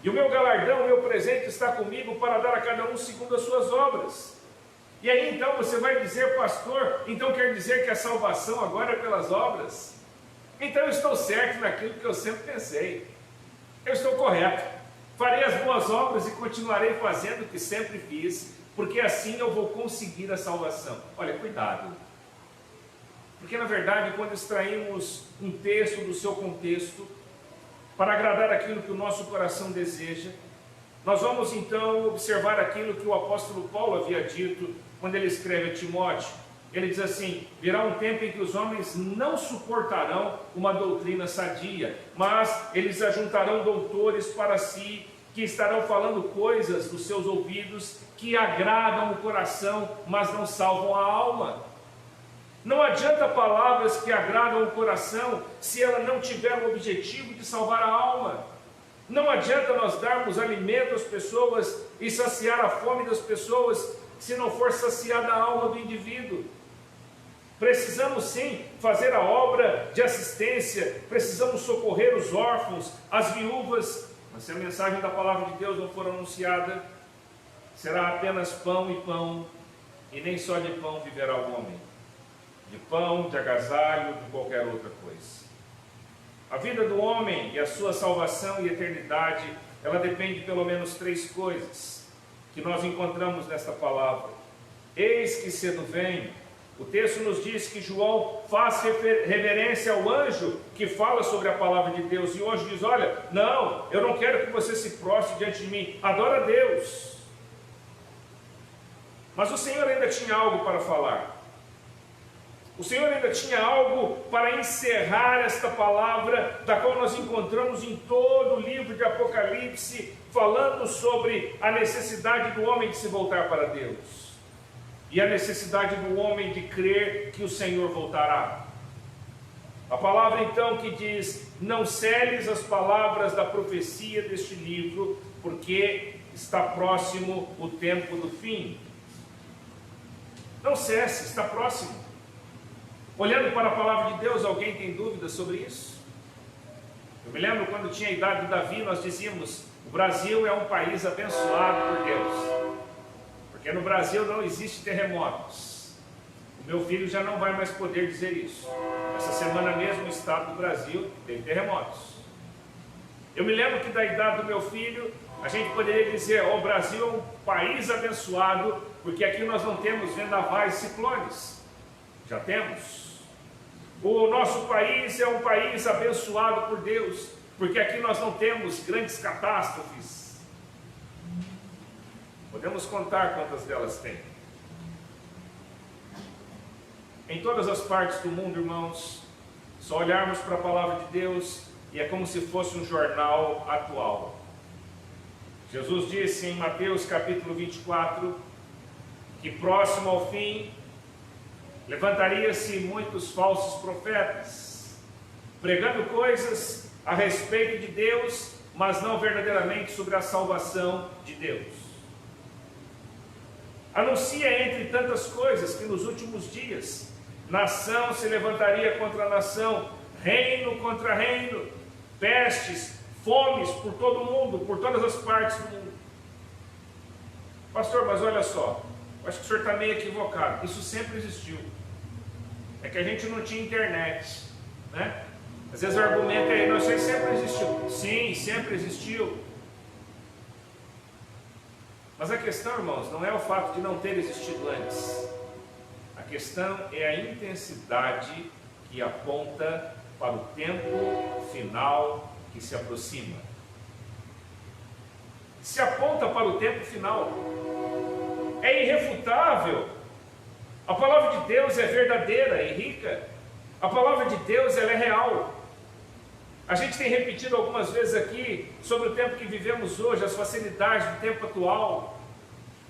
E o meu galardão, o meu presente está comigo para dar a cada um segundo as suas obras. E aí então você vai dizer, pastor, então quer dizer que a salvação agora é pelas obras? Então eu estou certo naquilo que eu sempre pensei. Eu estou correto. Farei as boas obras e continuarei fazendo o que sempre fiz, porque assim eu vou conseguir a salvação. Olha, cuidado. Porque na verdade, quando extraímos um texto do seu contexto, para agradar aquilo que o nosso coração deseja, nós vamos então observar aquilo que o apóstolo Paulo havia dito, quando ele escreve a Timóteo. Ele diz assim, virá um tempo em que os homens não suportarão uma doutrina sadia, mas eles ajuntarão doutores para si, que estarão falando coisas dos seus ouvidos, que agradam o coração, mas não salvam a alma. Não adianta palavras que agradam o coração, se ela não tiver o objetivo de salvar a alma. Não adianta nós darmos alimento às pessoas e saciar a fome das pessoas, se não for saciada a alma do indivíduo. Precisamos sim fazer a obra de assistência, precisamos socorrer os órfãos, as viúvas, mas se a mensagem da palavra de Deus não for anunciada, será apenas pão e pão, e nem só de pão viverá o homem. De pão, de agasalho, de qualquer outra coisa. A vida do homem e a sua salvação e eternidade, ela depende de pelo menos 3 coisas que nós encontramos nesta palavra. Eis que cedo venho. O texto nos diz que João faz reverência ao anjo que fala sobre a palavra de Deus. E o anjo diz, olha, não, eu não quero que você se prostre diante de mim. Adora a Deus. Mas o Senhor ainda tinha algo para falar. O Senhor ainda tinha algo para encerrar esta palavra, da qual nós encontramos em todo o livro de Apocalipse, falando sobre a necessidade do homem de se voltar para Deus. E a necessidade do homem de crer que o Senhor voltará. A palavra então que diz, não celes as palavras da profecia deste livro, porque está próximo o tempo do fim. Não cesse, está próximo. Olhando para a palavra de Deus, alguém tem dúvidas sobre isso? Eu me lembro quando tinha a idade de Davi, nós dizíamos, o Brasil é um país abençoado por Deus. Porque no Brasil não existe terremotos. O meu filho já não vai mais poder dizer isso. Essa semana mesmo o estado do Brasil teve terremotos. Eu me lembro que da idade do meu filho, a gente poderia dizer, o Brasil é um país abençoado, porque aqui nós não temos vendavais e ciclones. Já temos. O nosso país é um país abençoado por Deus, porque aqui nós não temos grandes catástrofes. Podemos contar quantas delas tem. Em todas as partes do mundo, irmãos, só olharmos para a palavra de Deus e é como se fosse um jornal atual. Jesus disse em Mateus capítulo 24, que próximo ao fim, levantaria-se muitos falsos profetas, pregando coisas a respeito de Deus, mas não verdadeiramente sobre a salvação de Deus. Anuncia entre tantas coisas que nos últimos dias, nação se levantaria contra nação, reino contra reino, pestes, fomes por todo o mundo, por todas as partes do mundo. Pastor, mas olha só, eu acho que o senhor está meio equivocado. Isso sempre existiu. É que a gente não tinha internet, né? Às vezes o argumento é, não sei, sempre existiu. Sim, sempre existiu. Mas a questão, irmãos, não é o fato de não ter existido antes. A questão é a intensidade que aponta para o tempo final que se aproxima. Se aponta para o tempo final. É irrefutável. A palavra de Deus é verdadeira e rica. A palavra de Deus, ela é real. A gente tem repetido algumas vezes aqui sobre o tempo que vivemos hoje, as facilidades do tempo atual.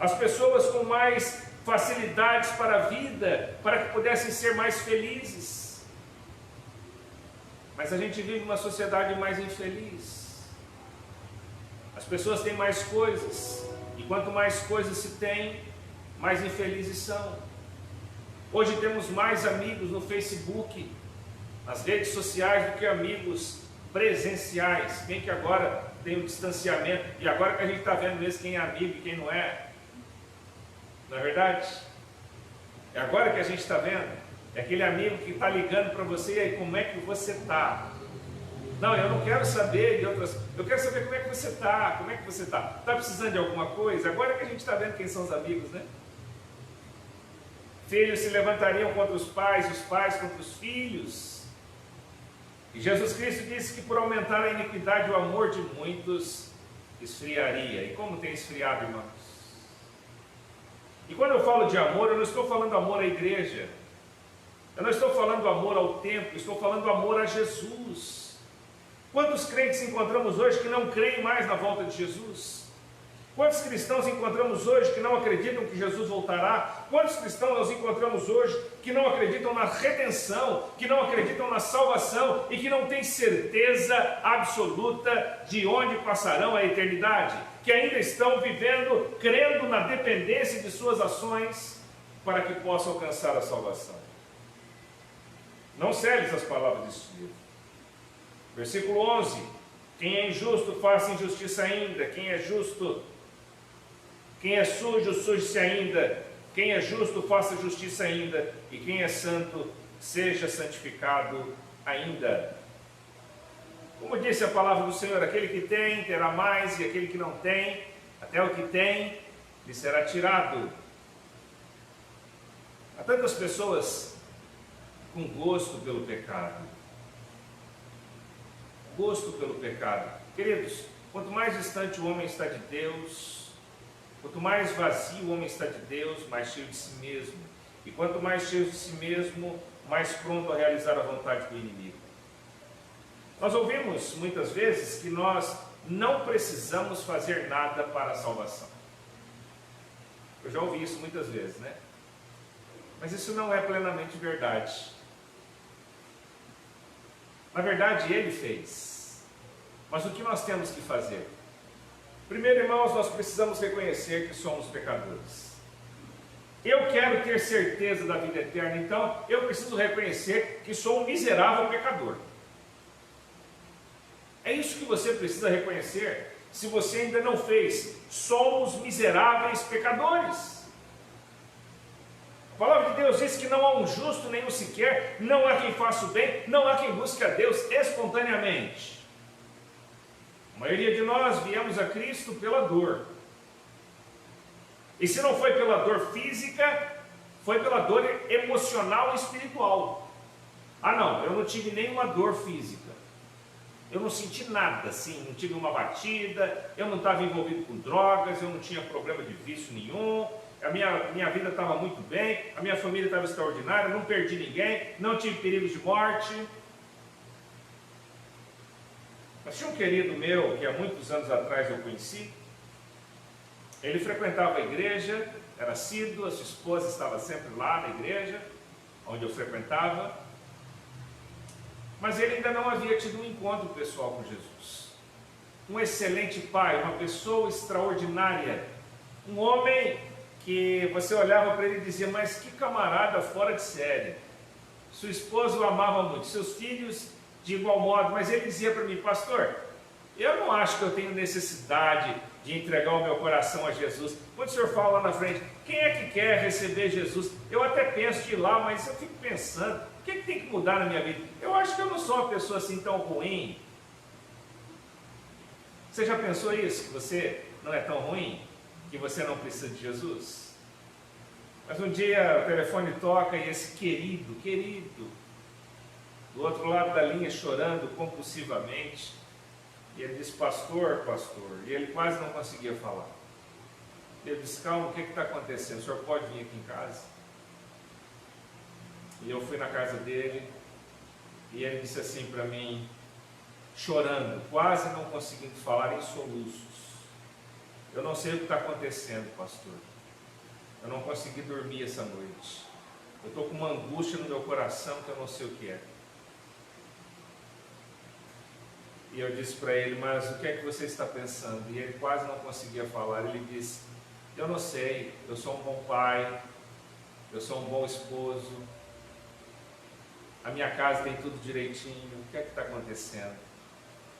As pessoas com mais facilidades para a vida, para que pudessem ser mais felizes. Mas a gente vive uma sociedade mais infeliz. As pessoas têm mais coisas, e quanto mais coisas se tem, mais infelizes são. Hoje temos mais amigos no Facebook, nas redes sociais, do que amigos presenciais. Bem que agora tem o distanciamento, e agora que a gente está vendo mesmo quem é amigo e quem não é. Não é verdade? É agora que a gente está vendo. É aquele amigo que está ligando para você, e aí, como é que você está? Não, eu não quero saber de outras, eu quero saber como é que você está, como é que você está? Está precisando de alguma coisa? Agora que a gente está vendo quem são os amigos, né? Filhos se levantariam contra os pais contra os filhos. E Jesus Cristo disse que por aumentar a iniquidade, o amor de muitos esfriaria. E como tem esfriado, irmãos? E quando eu falo de amor, eu não estou falando amor à igreja. Eu não estou falando amor ao templo, estou falando amor a Jesus. Quantos crentes encontramos hoje que não creem mais na volta de Jesus? Quantos cristãos encontramos hoje que não acreditam que Jesus voltará? Quantos cristãos nós encontramos hoje que não acreditam na redenção, que não acreditam na salvação e que não têm certeza absoluta de onde passarão a eternidade? Que ainda estão vivendo, crendo na dependência de suas ações para que possam alcançar a salvação. Não segue as palavras deste livro. Versículo 11: quem é injusto, faça injustiça ainda. Quem é justo, quem é sujo, suje-se ainda. Quem é justo, faça justiça ainda. E quem é santo, seja santificado ainda. Como disse a palavra do Senhor, aquele que tem, terá mais, e aquele que não tem, até o que tem, lhe será tirado. Há tantas pessoas com gosto pelo pecado. Gosto pelo pecado. Queridos, quanto mais distante o homem está de Deus, quanto mais vazio o homem está de Deus, mais cheio de si mesmo. E quanto mais cheio de si mesmo, mais pronto a realizar a vontade do inimigo. Nós ouvimos muitas vezes que nós não precisamos fazer nada para a salvação. Eu já ouvi isso muitas vezes, né? Mas isso não é plenamente verdade. Na verdade, Ele fez. Mas o que nós temos que fazer? Primeiro, irmãos, nós precisamos reconhecer que somos pecadores. Eu quero ter certeza da vida eterna, então eu preciso reconhecer que sou um miserável pecador. É isso que você precisa reconhecer, se você ainda não fez. Somos miseráveis pecadores. A palavra de Deus diz que não há um justo nenhum sequer, não há quem faça o bem, não há quem busque a Deus espontaneamente. A maioria de nós viemos a Cristo pela dor. E se não foi pela dor física, foi pela dor emocional e espiritual. Ah não, eu não tive nenhuma dor física. Eu não senti nada, assim, não tive uma batida, eu não estava envolvido com drogas, eu não tinha problema de vício nenhum, a minha vida estava muito bem, a minha família estava extraordinária, não perdi ninguém, não tive perigo de morte. Mas tinha um querido meu, que há muitos anos atrás eu conheci, ele frequentava a igreja, era assíduo, a sua esposa estava sempre lá na igreja, onde eu frequentava, mas ele ainda não havia tido um encontro pessoal com Jesus. Um excelente pai, uma pessoa extraordinária, um homem que você olhava para ele e dizia, mas que camarada fora de série. Sua esposa o amava muito, seus filhos de igual modo, mas ele dizia para mim, pastor, eu não acho que eu tenho necessidade de entregar o meu coração a Jesus. Quando o senhor fala lá na frente, quem é que quer receber Jesus? Eu até penso de ir lá, mas eu fico pensando, o que tem que mudar na minha vida? Eu acho que eu não sou uma pessoa assim tão ruim. Você já pensou isso? Que você não é tão ruim? Que você não precisa de Jesus? Mas um dia o telefone toca e esse querido, do outro lado da linha chorando compulsivamente, e ele disse, pastor, e ele quase não conseguia falar. Ele disse, calma, o que está acontecendo? O senhor pode vir aqui em casa? E eu fui na casa dele, e ele disse assim para mim, chorando, quase não conseguindo falar, em soluços, eu não sei o que está acontecendo, pastor, eu não consegui dormir essa noite, eu estou com uma angústia no meu coração que eu não sei o que é. E eu disse para ele, mas o que é que você está pensando? E ele quase não conseguia falar. Ele disse, eu não sei, eu sou um bom pai, eu sou um bom esposo, a minha casa tem tudo direitinho, o que é que está acontecendo?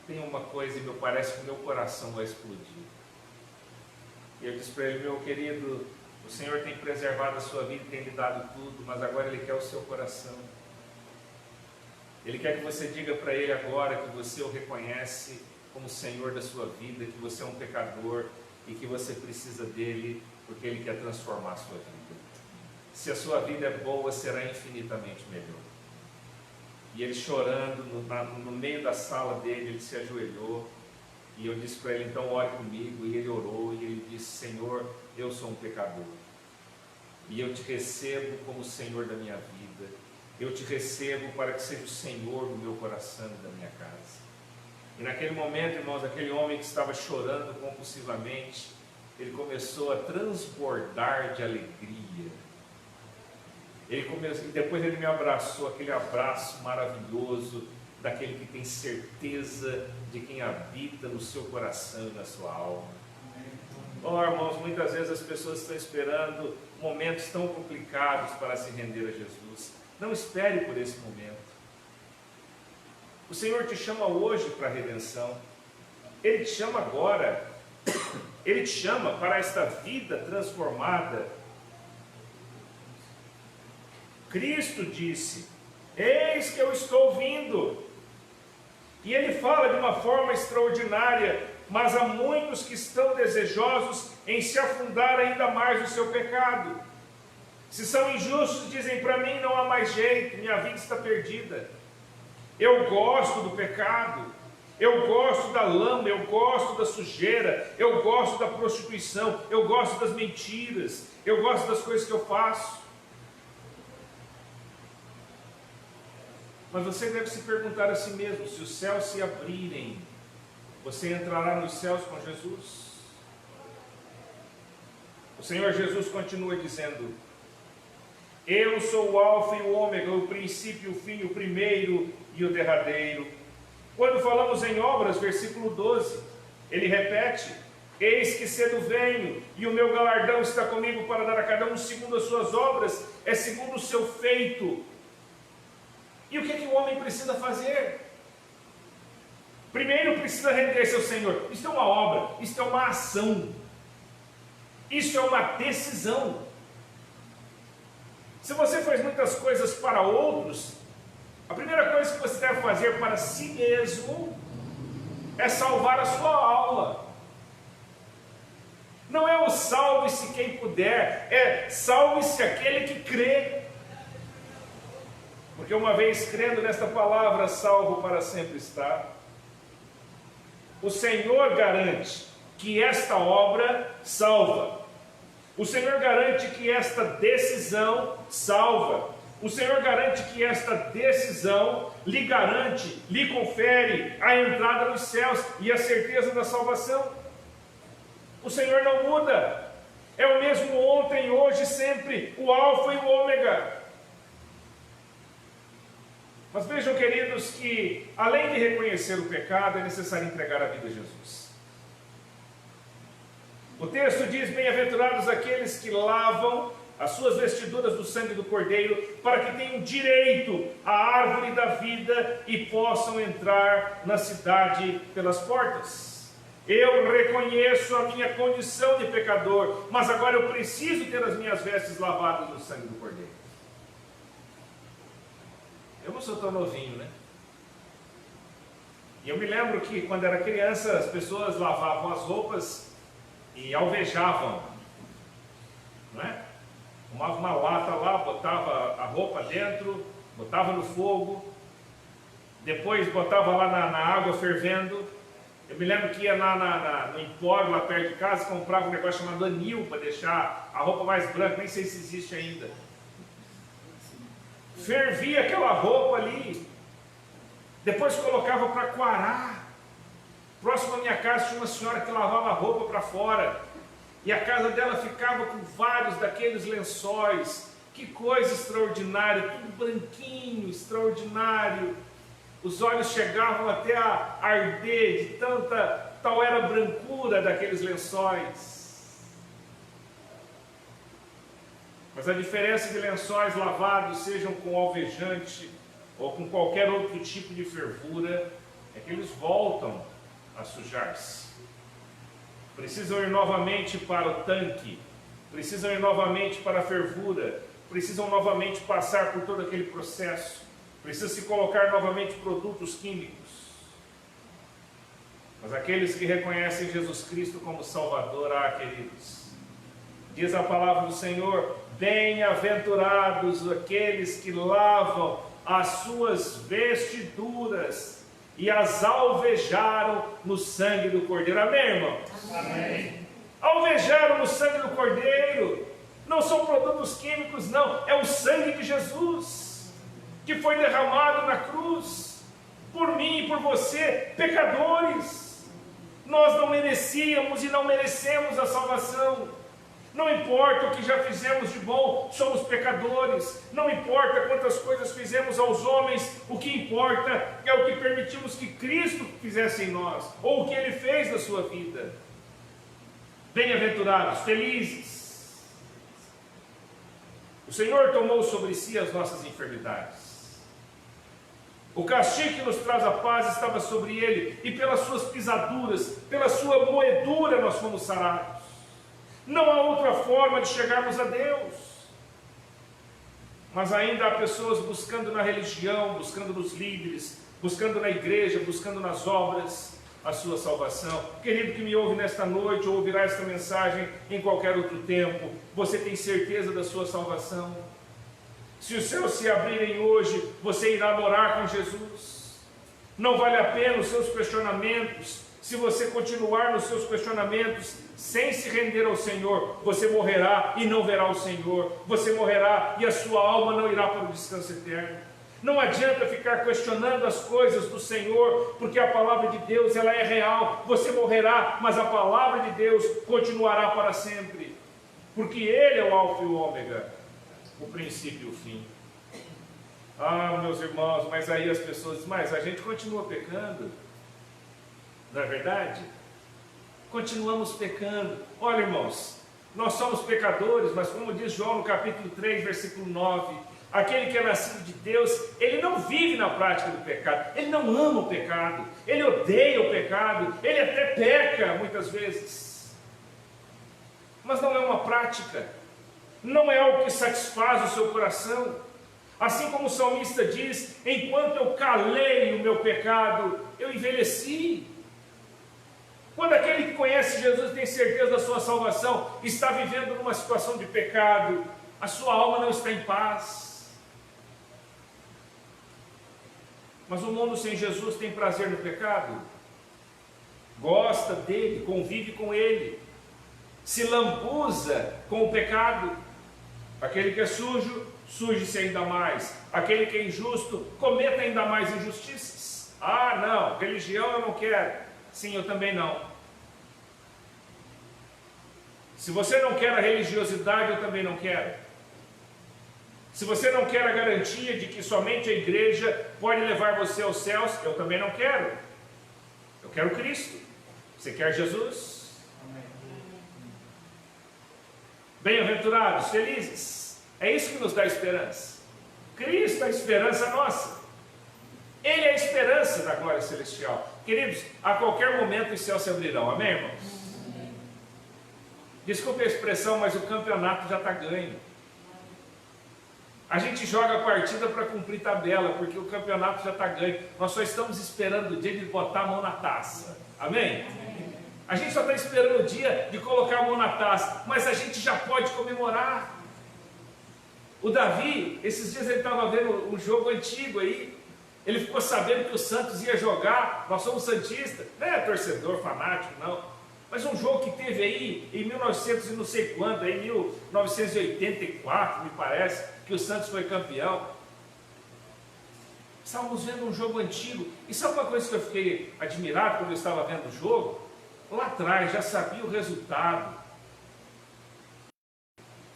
Tem uma coisa e me parece que o meu coração vai explodir. E eu disse para ele, meu querido, o Senhor tem preservado a sua vida, tem lhe dado tudo, mas agora Ele quer o seu coração. Ele quer que você diga para Ele agora que você o reconhece como Senhor da sua vida, que você é um pecador e que você precisa dEle porque Ele quer transformar a sua vida. Se a sua vida é boa, será infinitamente melhor. E ele chorando, no meio da sala dele, ele se ajoelhou e eu disse para ele, então ore comigo, e ele orou e ele disse, Senhor, eu sou um pecador e eu te recebo como Senhor da minha vida. Eu te recebo para que seja o Senhor do meu coração e da minha casa. E naquele momento, irmãos, aquele homem que estava chorando compulsivamente, ele começou a transbordar de alegria. E depois ele me abraçou, aquele abraço maravilhoso, daquele que tem certeza de quem habita no seu coração e na sua alma. Oh, irmãos, muitas vezes as pessoas estão esperando momentos tão complicados para se render a Jesus. Não espere por esse momento. O Senhor te chama hoje para a redenção. Ele te chama agora. Ele te chama para esta vida transformada. Cristo disse, eis que eu estou vindo. E Ele fala de uma forma extraordinária, mas há muitos que estão desejosos em se afundar ainda mais no seu pecado. Se são injustos, dizem para mim, não há mais jeito, minha vida está perdida. Eu gosto do pecado, eu gosto da lama, eu gosto da sujeira, eu gosto da prostituição, eu gosto das mentiras, eu gosto das coisas que eu faço. Mas você deve se perguntar a si mesmo, se os céus se abrirem, você entrará nos céus com Jesus? O Senhor Jesus continua dizendo, eu sou o alfa e o ômega, o princípio e o fim, o primeiro e o derradeiro. Quando falamos em obras, versículo 12, ele repete, eis que cedo venho, e o meu galardão está comigo para dar a cada um segundo as suas obras, é segundo o seu feito. E o que o homem precisa fazer? Primeiro precisa render-se ao Senhor. Isto é uma obra, isto é uma ação, isso é uma decisão. Se você faz muitas coisas para outros, a primeira coisa que você deve fazer para si mesmo é salvar a sua alma. Não é o salve-se quem puder, é salve-se aquele que crê. Porque uma vez crendo nesta palavra, salvo para sempre está. O Senhor garante que esta obra salva. O Senhor garante que esta decisão salva. O Senhor garante que esta decisão lhe garante, lhe confere a entrada nos céus e a certeza da salvação. O Senhor não muda, é o mesmo ontem, hoje, sempre, o alfa e o ômega. Mas vejam, queridos, que além de reconhecer o pecado, é necessário entregar a vida a Jesus. O texto diz: bem-aventurados aqueles que lavam as suas vestiduras do sangue do Cordeiro, para que tenham direito à árvore da vida e possam entrar na cidade pelas portas. Eu reconheço a minha condição de pecador, mas agora eu preciso ter as minhas vestes lavadas no sangue do Cordeiro. Eu não sou tão novinho, né? E eu me lembro que quando era criança, as pessoas lavavam as roupas e alvejavam, não é? Tomava uma lata lá, botava a roupa dentro, botava no fogo, depois botava lá na água fervendo. Eu me lembro que ia no Empório, lá perto de casa, comprava um negócio chamado anil, para deixar a roupa mais branca, nem sei se existe ainda. Fervia aquela roupa ali, depois colocava para coarar. Próximo à minha casa tinha uma senhora que lavava a roupa para fora, e a casa dela ficava com vários daqueles lençóis. Que coisa extraordinária, tudo branquinho, extraordinário. Os olhos chegavam até a arder, de tal era a brancura daqueles lençóis. Mas a diferença de lençóis lavados, sejam com alvejante ou com qualquer outro tipo de fervura, é que eles voltam a sujar-se. Precisam ir novamente para o tanque, precisam ir novamente para a fervura, precisam novamente passar por todo aquele processo. Precisa se colocar novamente produtos químicos. Mas aqueles que reconhecem Jesus Cristo como Salvador, queridos, diz a palavra do Senhor: bem-aventurados aqueles que lavam as suas vestiduras e as alvejaram no sangue do Cordeiro. Amém, irmãos? Amém. Alvejaram no sangue do Cordeiro. Não são produtos químicos, não. É o sangue de Jesus, que foi derramado na cruz, por mim e por você, pecadores. Nós não merecíamos e não merecemos a salvação. Não importa o que já fizemos de bom, somos pecadores. Não importa quantas coisas fizemos aos homens, o que importa é o que permitimos que Cristo fizesse em nós, ou o que Ele fez na sua vida. Bem-aventurados, felizes. O Senhor tomou sobre si as nossas enfermidades. O castigo que nos traz a paz estava sobre ele, e pelas suas pisaduras, pela sua moedura nós fomos sarados. Não há outra forma de chegarmos a Deus. Mas ainda há pessoas buscando na religião, buscando nos líderes, buscando na igreja, buscando nas obras a sua salvação. Querido que me ouve nesta noite, ou ouvirá esta mensagem em qualquer outro tempo, você tem certeza da sua salvação? Se os céus se abrirem hoje, você irá morar com Jesus. Não vale a pena os seus questionamentos. Se você continuar nos seus questionamentos, sem se render ao Senhor, você morrerá e não verá o Senhor. Você morrerá e a sua alma não irá para o descanso eterno. Não adianta ficar questionando as coisas do Senhor, porque a palavra de Deus, ela é real. Você morrerá, mas a palavra de Deus continuará para sempre. Porque Ele é o alfa e o ômega, o princípio e o fim. Meus irmãos, mas aí as pessoas dizem: mas a gente continua pecando. Não é verdade? Continuamos pecando. Olha, irmãos, nós somos pecadores, mas como diz João no capítulo 3, versículo 9, aquele que é nascido de Deus, ele não vive na prática do pecado, ele não ama o pecado, ele odeia o pecado, ele até peca muitas vezes, mas não é uma prática, não é algo que satisfaz o seu coração. Assim como o salmista diz: enquanto eu calei o meu pecado, eu envelheci. Quando aquele que conhece Jesus tem certeza da sua salvação, está vivendo numa situação de pecado, a sua alma não está em paz. Mas o mundo sem Jesus tem prazer no pecado, gosta dele, convive com ele, se lambuza com o pecado. Aquele que é sujo, suje-se ainda mais. Aquele que é injusto, cometa ainda mais injustiças. Ah, não, religião eu não quero. Sim, eu também não. Se você não quer a religiosidade, eu também não quero. Se você não quer a garantia de que somente a igreja pode levar você aos céus, eu também não quero. Eu quero Cristo. Você quer Jesus? Bem-aventurados, felizes. É isso que nos dá esperança. Cristo é a esperança nossa. Ele é a esperança da glória celestial. Queridos, a qualquer momento os céus se abrirão. Amém, irmãos? Desculpe a expressão, mas o campeonato já está ganho. A gente joga a partida para cumprir tabela, porque o campeonato já está ganho. Nós só estamos esperando o dia de botar a mão na taça. Amém? A gente só está esperando o dia de colocar a mão na taça, mas a gente já pode comemorar. O Davi, esses dias ele estava vendo um jogo antigo aí, ele ficou sabendo que o Santos ia jogar. Nós somos santistas, não é torcedor fanático, não, mas um jogo que teve aí em 1900 e não sei quando, aí 1984, me parece, que o Santos foi campeão. Estávamos vendo um jogo antigo, e sabe uma coisa que eu fiquei admirado quando eu estava vendo o jogo? Lá atrás, já sabia o resultado,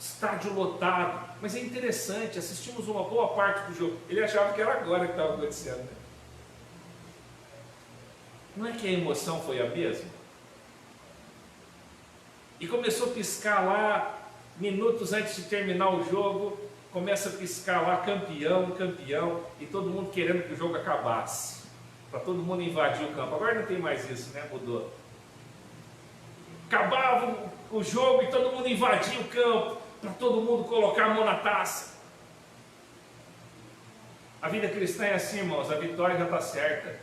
estádio lotado, mas é interessante, assistimos uma boa parte do jogo. Ele achava que era agora que estava acontecendo, né? Não é que a emoção foi a mesma? E começou a piscar lá, minutos antes de terminar o jogo, começa a piscar lá, campeão, campeão, e todo mundo querendo que o jogo acabasse, para todo mundo invadir o campo. Agora não tem mais isso, né? Mudou. Acabava o jogo e todo mundo invadia o campo, para todo mundo colocar a mão na taça. A vida cristã é assim, irmãos, a vitória já está certa.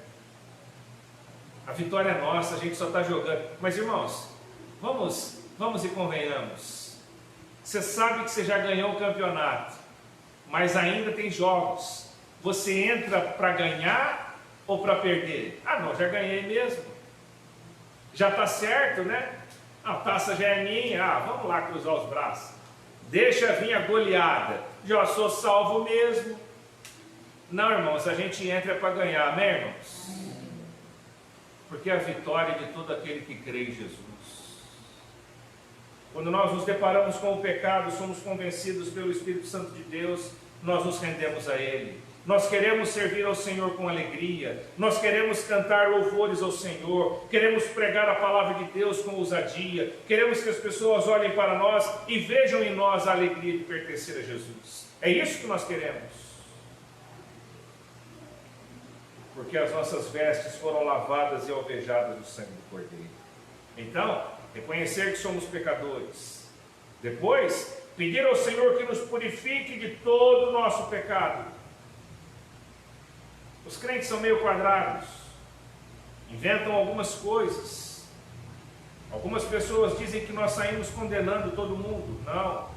A vitória é nossa, a gente só está jogando. Mas, irmãos, vamos e convenhamos. Você sabe que você já ganhou o campeonato, mas ainda tem jogos. Você entra para ganhar ou para perder? Ah, não, já ganhei mesmo. Já está certo, né? A taça já é minha. Ah, vamos lá cruzar os braços. Deixa vir a goleada. Já sou salvo mesmo. Não, irmãos, a gente entra para ganhar, amém, irmãos? Porque a vitória é de todo aquele que crê em Jesus. Quando nós nos deparamos com o pecado, somos convencidos pelo Espírito Santo de Deus, nós nos rendemos a Ele. Nós queremos servir ao Senhor com alegria, nós queremos cantar louvores ao Senhor, queremos pregar a palavra de Deus com ousadia, queremos que as pessoas olhem para nós e vejam em nós a alegria de pertencer a Jesus. É isso que nós queremos. Porque as nossas vestes foram lavadas e alvejadas no sangue do Cordeiro. Então, reconhecer que somos pecadores. Depois, pedir ao Senhor que nos purifique de todo o nosso pecado. Os crentes são meio quadrados, inventam algumas coisas. Algumas pessoas dizem que nós saímos condenando todo mundo. Não.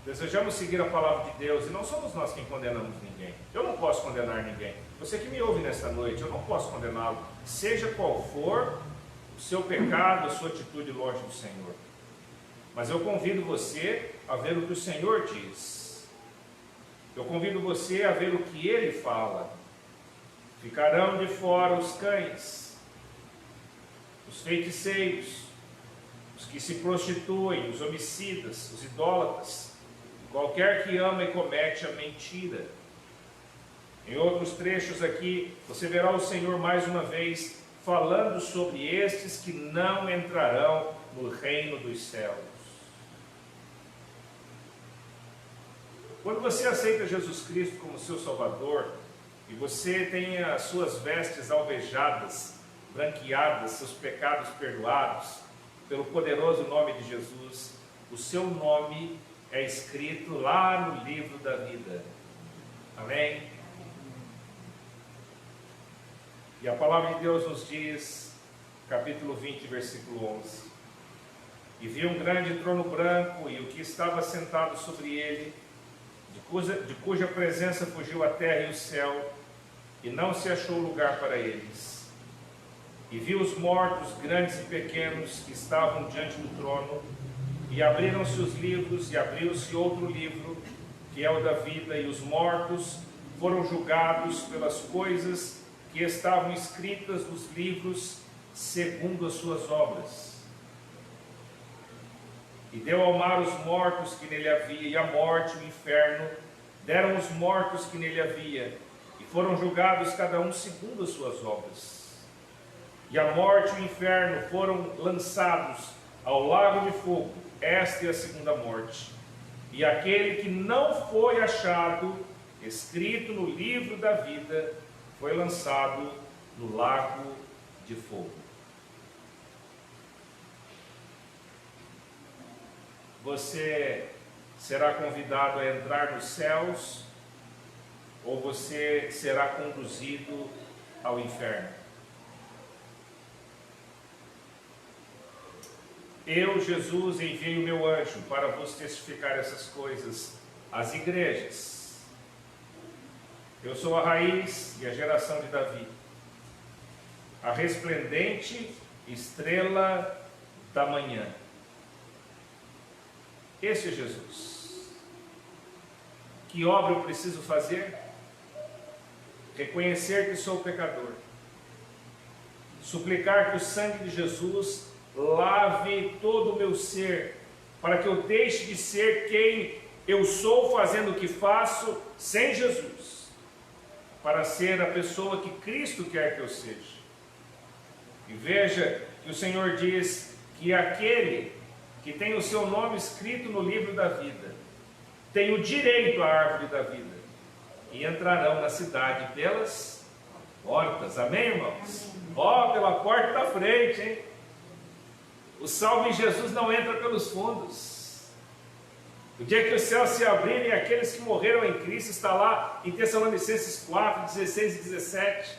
Desejamos seguir a palavra de Deus e não somos nós quem condenamos ninguém. Eu não posso condenar ninguém. Você que me ouve nesta noite, eu não posso condená-lo. Seja qual for o seu pecado, a sua atitude longe do Senhor. Mas eu convido você a ver o que o Senhor diz. Eu convido você a ver o que Ele fala. Ficarão de fora os cães, os feiticeiros, os que se prostituem, os homicidas, os idólatras, qualquer que ama e comete a mentira. Em outros trechos aqui, você verá o Senhor mais uma vez falando sobre estes que não entrarão no reino dos céus. Quando você aceita Jesus Cristo como seu Salvador, e você tem as suas vestes alvejadas, branqueadas, seus pecados perdoados, pelo poderoso nome de Jesus, o seu nome é escrito lá no livro da vida. Amém? E a palavra de Deus nos diz, capítulo 20, versículo 11: E vi um grande trono branco, e o que estava sentado sobre ele, de cuja presença fugiu a terra e o céu, e não se achou lugar para eles. E vi os mortos, grandes e pequenos, que estavam diante do trono, e abriram-se os livros, e abriu-se outro livro, que é o da vida, e os mortos foram julgados pelas coisas que estavam escritas nos livros, segundo as suas obras. E deu ao mar os mortos que nele havia, e a morte, o inferno, deram os mortos que nele havia, e foram julgados cada um segundo as suas obras. E a morte e o inferno foram lançados ao lago de fogo. Esta é a segunda morte. E aquele que não foi achado escrito no livro da vida foi lançado no lago de fogo. Você será convidado a entrar nos céus, ou você será conduzido ao inferno? Eu, Jesus, enviei o meu anjo para vos testificar essas coisas às igrejas. Eu sou a raiz e a geração de Davi, a resplendente estrela da manhã. Esse é Jesus. Que obra eu preciso fazer? Reconhecer que sou pecador, suplicar que o sangue de Jesus lave todo o meu ser, para que eu deixe de ser quem eu sou fazendo o que faço sem Jesus, para ser a pessoa que Cristo quer que eu seja. E veja que o Senhor diz que aquele que tem o seu nome escrito no livro da vida tem o direito à árvore da vida, e entrarão na cidade pelas portas. Amém, irmãos? Ó, pela porta da frente, hein? O salvo em Jesus não entra pelos fundos. O dia que os céus se abrirem, aqueles que morreram em Cristo, está lá em Tessalonicenses 4, 16 e 17.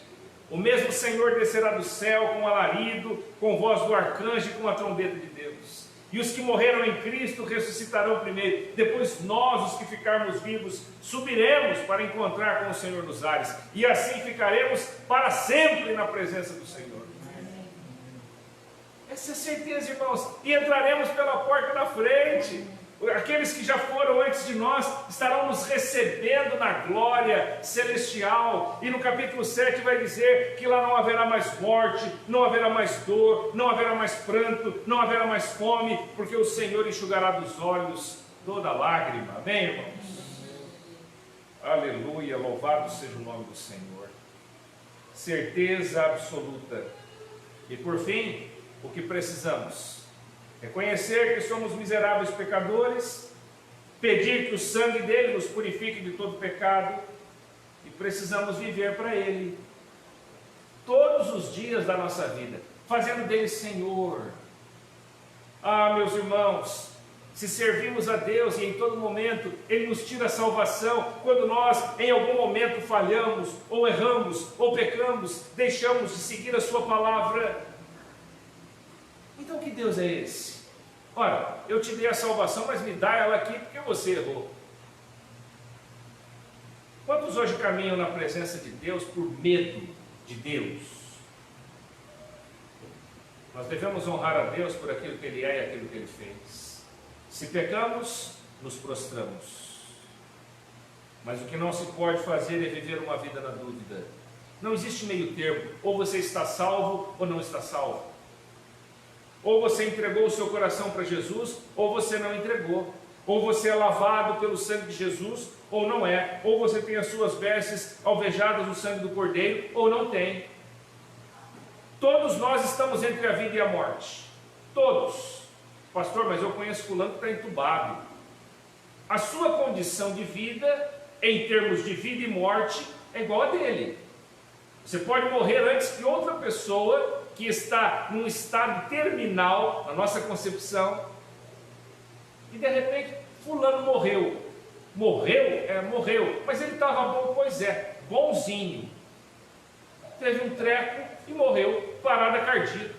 O mesmo Senhor descerá do céu com alarido, com voz do arcanjo e com a trombeta de Deus. E os que morreram em Cristo ressuscitarão primeiro. Depois nós, os que ficarmos vivos, subiremos para encontrar com o Senhor nos ares. E assim ficaremos para sempre na presença do Senhor. Essa é a certeza, irmãos. E entraremos pela porta da frente. Aqueles que já foram antes de nós estarão nos recebendo na glória celestial. E no capítulo 7 vai dizer que lá não haverá mais morte, não haverá mais dor, não haverá mais pranto, não haverá mais fome, porque o Senhor enxugará dos olhos toda lágrima. Amém, irmãos? Aleluia, louvado seja o nome do Senhor. Certeza absoluta. E por fim, o que precisamos? Reconhecer que somos miseráveis pecadores, pedir que o sangue dele nos purifique de todo pecado, e precisamos viver para ele todos os dias da nossa vida, fazendo dele Senhor. Ah, meus irmãos, se servimos a Deus e em todo momento ele nos tira a salvação, quando nós em algum momento falhamos, ou erramos, ou pecamos, deixamos de seguir a sua palavra, então que Deus é esse? Ora, eu te dei a salvação, mas me dá ela aqui porque você errou. Quantos hoje caminham na presença de Deus por medo de Deus? Nós devemos honrar a Deus por aquilo que Ele é e aquilo que Ele fez. Se pecamos, nos prostramos. Mas o que não se pode fazer é viver uma vida na dúvida. Não existe meio termo, ou você está salvo ou não está salvo. Ou você entregou o seu coração para Jesus, ou você não entregou. Ou você é lavado pelo sangue de Jesus, ou não é. Ou você tem as suas vestes alvejadas no sangue do Cordeiro, ou não tem. Todos nós estamos entre a vida e a morte. Todos. Pastor, mas eu conheço fulano que está entubado. A sua condição de vida, em termos de vida e morte, é igual a dele. Você pode morrer antes que outra pessoa que está num estado terminal, na nossa concepção, e de repente fulano morreu. Morreu? Morreu. Mas ele estava bom? Pois é, bonzinho. teve um treco e morreu, parada cardíaca.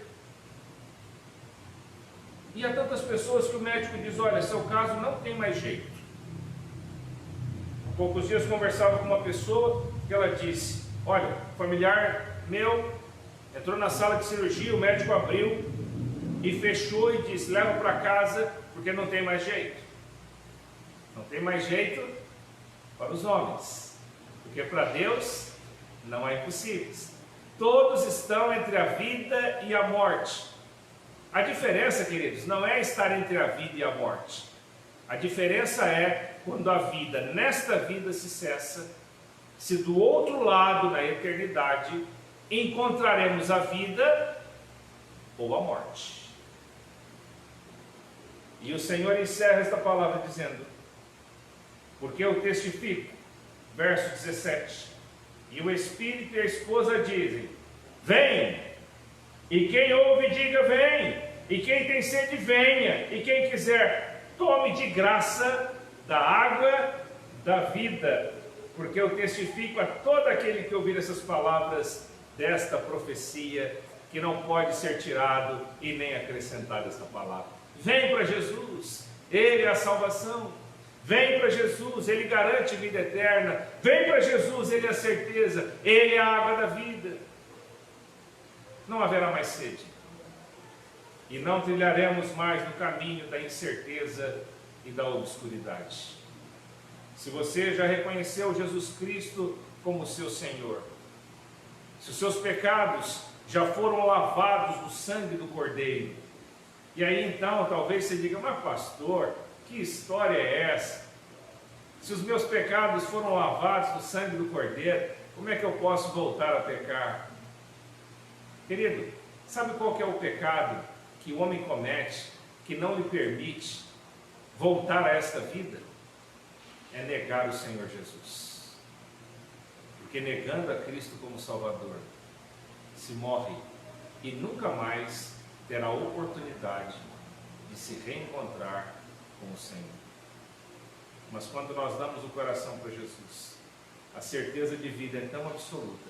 E há tantas pessoas que o médico diz, olha, seu caso não tem mais jeito. Há poucos dias eu conversava com uma pessoa que ela disse, olha, familiar meu entrou na sala de cirurgia, o médico abriu e fechou e disse, leva para casa porque não tem mais jeito. Não tem mais jeito para os homens, porque para Deus não há impossíveis. Todos estão entre a vida e a morte. A diferença, queridos, não é estar entre a vida e a morte. A diferença é quando a vida, nesta vida, se cessa, se do outro lado, na eternidade, encontraremos a vida ou a morte. E o Senhor encerra esta palavra dizendo, porque eu testifico, verso 17, e o Espírito e a esposa dizem, vem, e quem ouve diga vem, e quem tem sede venha, e quem quiser tome de graça da água da vida, porque eu testifico a todo aquele que ouvir essas palavras desta profecia, que não pode ser tirado e nem acrescentado esta palavra. Vem para Jesus, Ele é a salvação. Vem para Jesus, Ele garante vida eterna. Vem para Jesus, Ele é a certeza, Ele é a água da vida. Não haverá mais sede. E não trilharemos mais no caminho da incerteza e da obscuridade. Se você já reconheceu Jesus Cristo como seu Senhor, se os seus pecados já foram lavados no sangue do Cordeiro, e aí então talvez você diga, mas pastor, que história é essa? Se os meus pecados foram lavados no sangue do Cordeiro, como é que eu posso voltar a pecar? Querido, sabe qual que é o pecado que o homem comete, que não lhe permite voltar a esta vida? É negar o Senhor Jesus. Porque negando a Cristo como Salvador, se morre e nunca mais terá a oportunidade de se reencontrar com o Senhor. Mas quando nós damos o coração para Jesus, a certeza de vida é tão absoluta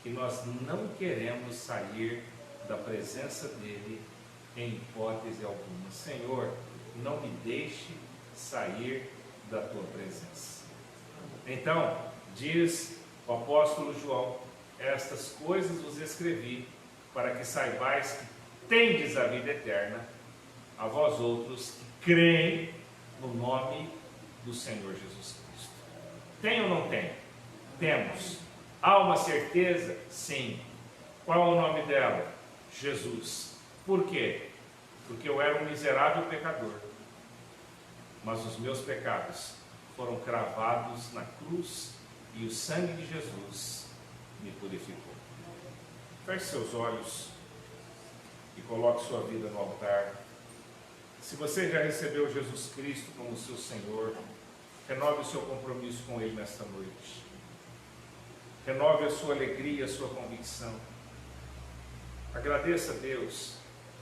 que nós não queremos sair da presença dele em hipótese alguma. Senhor, não me deixe sair da tua presença. Então, diz o apóstolo João, estas coisas vos escrevi para que saibais que tendes a vida eterna, a vós outros que creem no nome do Senhor Jesus Cristo. Tem ou não tem? Temos. Há uma certeza? Sim. Qual é o nome dela? Jesus. Por quê? Porque eu era um miserável pecador, mas os meus pecados foram cravados na cruz e o sangue de Jesus me purificou. Feche seus olhos e coloque sua vida no altar. Se você já recebeu Jesus Cristo como seu Senhor, renove o seu compromisso com Ele nesta noite. Renove a sua alegria, a sua convicção. Agradeça a Deus,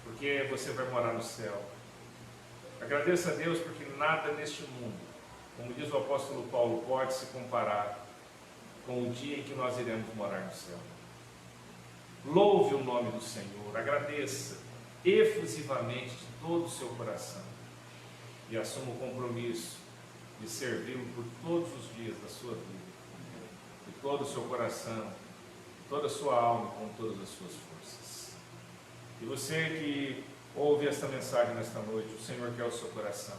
porque você vai morar no céu. Agradeça a Deus, porque nada neste mundo, como diz o apóstolo Paulo, pode se comparar com o dia em que nós iremos morar no céu. Louve o nome do Senhor, agradeça efusivamente de todo o seu coração e assuma o compromisso de servi-lo por todos os dias da sua vida, de todo o seu coração, toda a sua alma, com todas as suas forças. E você que ouve esta mensagem nesta noite, o Senhor quer o seu coração.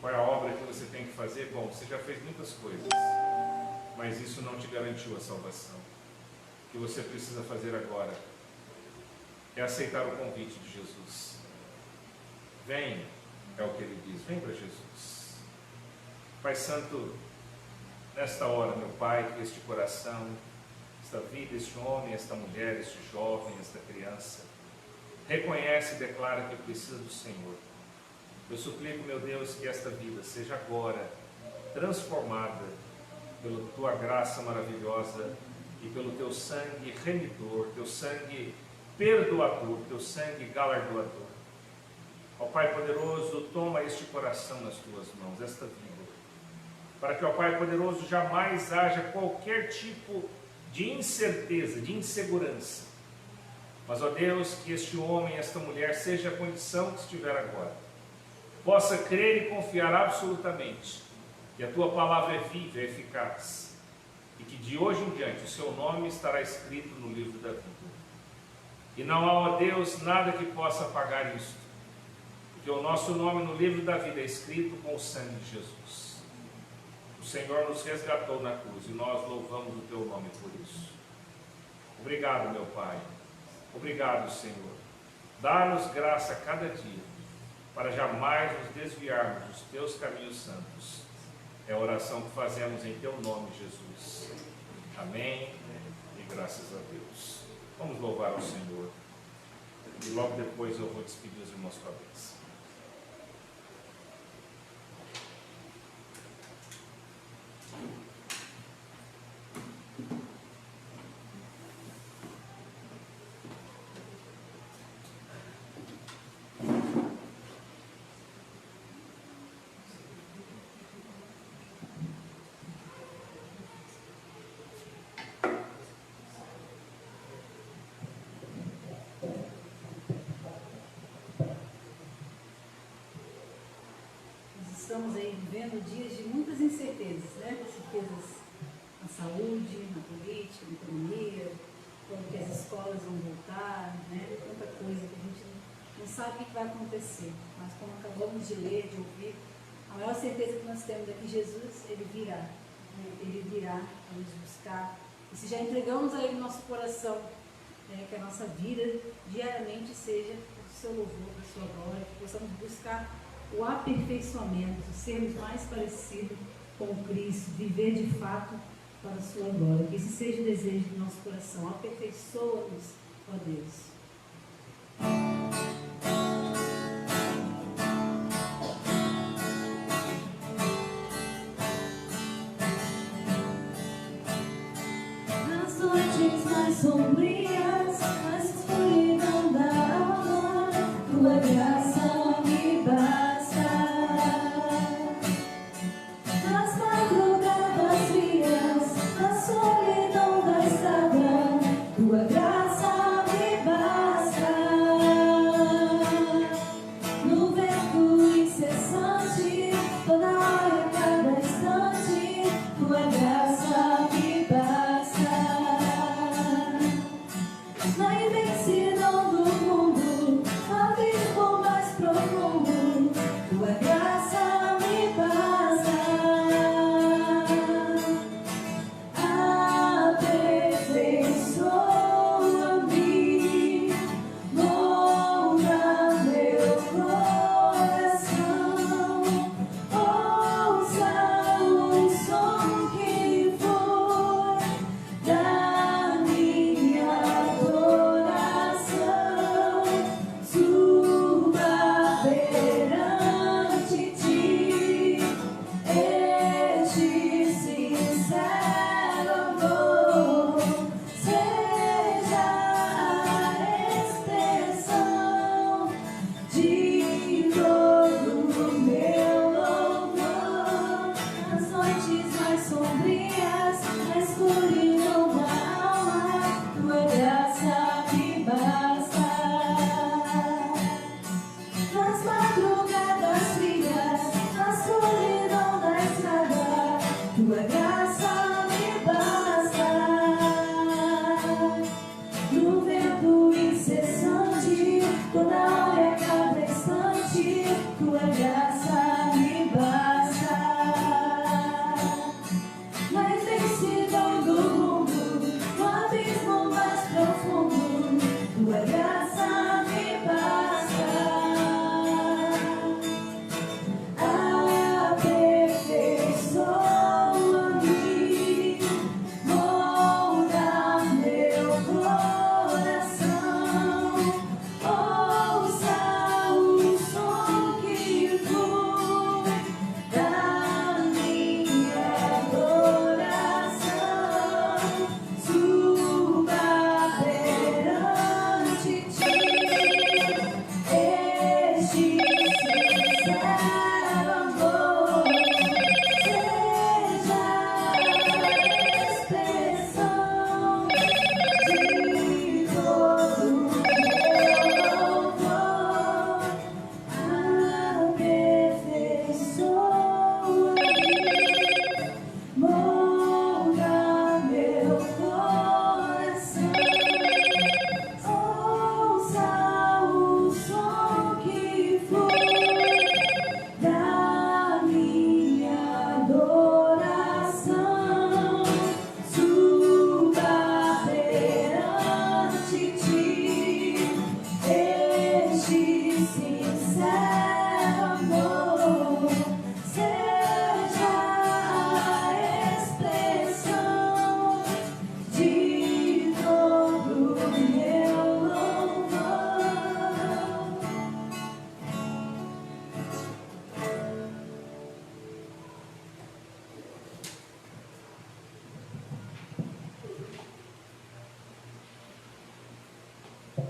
Qual é a obra que você tem que fazer? Bom, você já fez muitas coisas, mas isso não te garantiu a salvação. O que você precisa fazer agora é aceitar o convite de Jesus. Vem, é o que ele diz, vem para Jesus. Pai Santo, nesta hora, meu Pai, que este coração, esta vida, este homem, esta mulher, este jovem, esta criança, reconhece e declara que precisa do Senhor. Eu suplico, meu Deus, que esta vida seja agora transformada pela tua graça maravilhosa e pelo teu sangue remidor, teu sangue perdoador, teu sangue galardoador. Ó Pai poderoso, toma este coração nas tuas mãos, esta vida, para que, ó Pai poderoso, jamais haja qualquer tipo de incerteza, de insegurança. Mas, ó Deus, que este homem, esta mulher, seja a condição que estiver agora, possa crer e confiar absolutamente que a Tua palavra é viva e eficaz, e que de hoje em diante o Seu nome estará escrito no livro da vida. E não há, ó Deus, nada que possa apagar isto, porque o nosso nome no livro da vida é escrito com o sangue de Jesus. O Senhor nos resgatou na cruz e nós louvamos o Teu nome por isso. Obrigado, meu Pai. Obrigado, Senhor. Dá-nos graça a cada dia, para jamais nos desviarmos dos Teus caminhos santos. É a oração que fazemos em Teu nome, Jesus. Amém e graças a Deus. Vamos louvar ao Senhor. E logo depois eu vou despedir os irmãos com a bênção. Estamos aí vivendo dias de muitas incertezas, né? Incertezas na saúde, na política, na economia, quando que as escolas vão voltar, né? Tanta coisa que a gente não sabe o que vai acontecer. Mas como acabamos de ler, de ouvir, a maior certeza que nós temos é que Jesus, Ele virá. Né? Ele virá a nos buscar. E se já entregamos a Ele nosso coração, né? Que a nossa vida diariamente seja do seu louvor, da sua glória, que possamos buscar o aperfeiçoamento, sermos mais parecidos com Cristo, viver de fato para a sua glória. Que esse seja o desejo do nosso coração. Aperfeiçoa-nos, ó Deus. Nas noites mais sombrias, na escuridão da alma, Tua graça me basta. Nas madrugadas frias, na solidão da estrada, Tua graça me basta. No vento incessante, toda hora, cada instante, Tua graça me basta.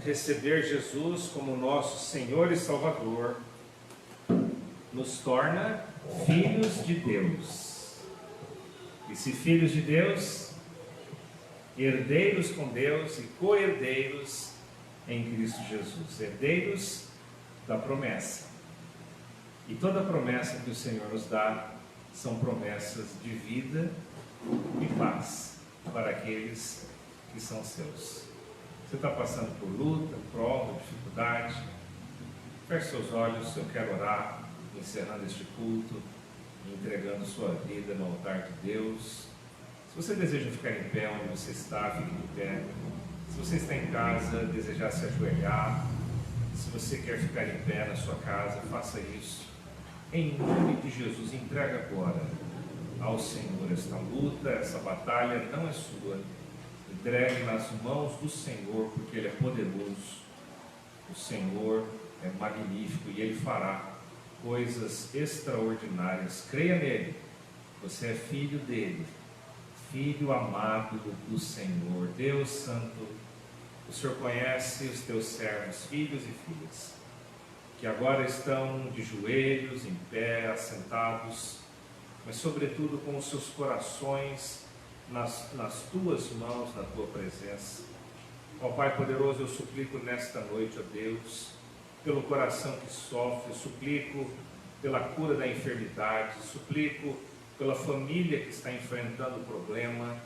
receber Jesus como nosso Senhor e Salvador nos torna filhos de Deus. E se filhos de Deus, herdeiros com Deus e co-herdeiros em Cristo Jesus, herdeiros da promessa. E toda promessa que o Senhor nos dá são promessas de vida e paz para aqueles que são seus. Você está passando por luta, prova, dificuldade? Feche seus olhos, eu quero orar, encerrando este culto, entregando sua vida no altar de Deus. Se você deseja ficar em pé onde você está, fique de pé. Se você está em casa, desejar se ajoelhar, se você quer ficar em pé na sua casa, faça isso. Em nome de Jesus, entrega agora ao Senhor esta luta, essa batalha não é sua. Entregue nas mãos do Senhor, porque Ele é poderoso. O Senhor é magnífico e Ele fará coisas extraordinárias. Creia nele. Você é filho dele, filho amado do Senhor. Deus Santo, o Senhor conhece os teus servos, filhos e filhas, que agora estão de joelhos, em pé, assentados, mas sobretudo com os seus corações nas tuas mãos, na tua presença. Ó Pai poderoso, eu suplico nesta noite, ó Deus, pelo coração que sofre, suplico pela cura da enfermidade, suplico pela família que está enfrentando o problema,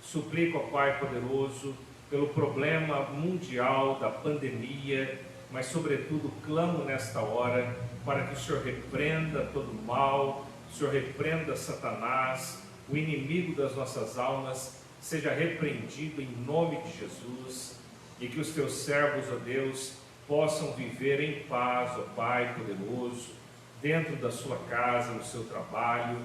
suplico, ó Pai poderoso, pelo problema mundial da pandemia, mas sobretudo clamo nesta hora para que o Senhor repreenda todo o mal, o Senhor repreenda Satanás, o inimigo das nossas almas seja repreendido em nome de Jesus, e que os teus servos, ó Deus, possam viver em paz, ó Pai poderoso, dentro da sua casa, no seu trabalho,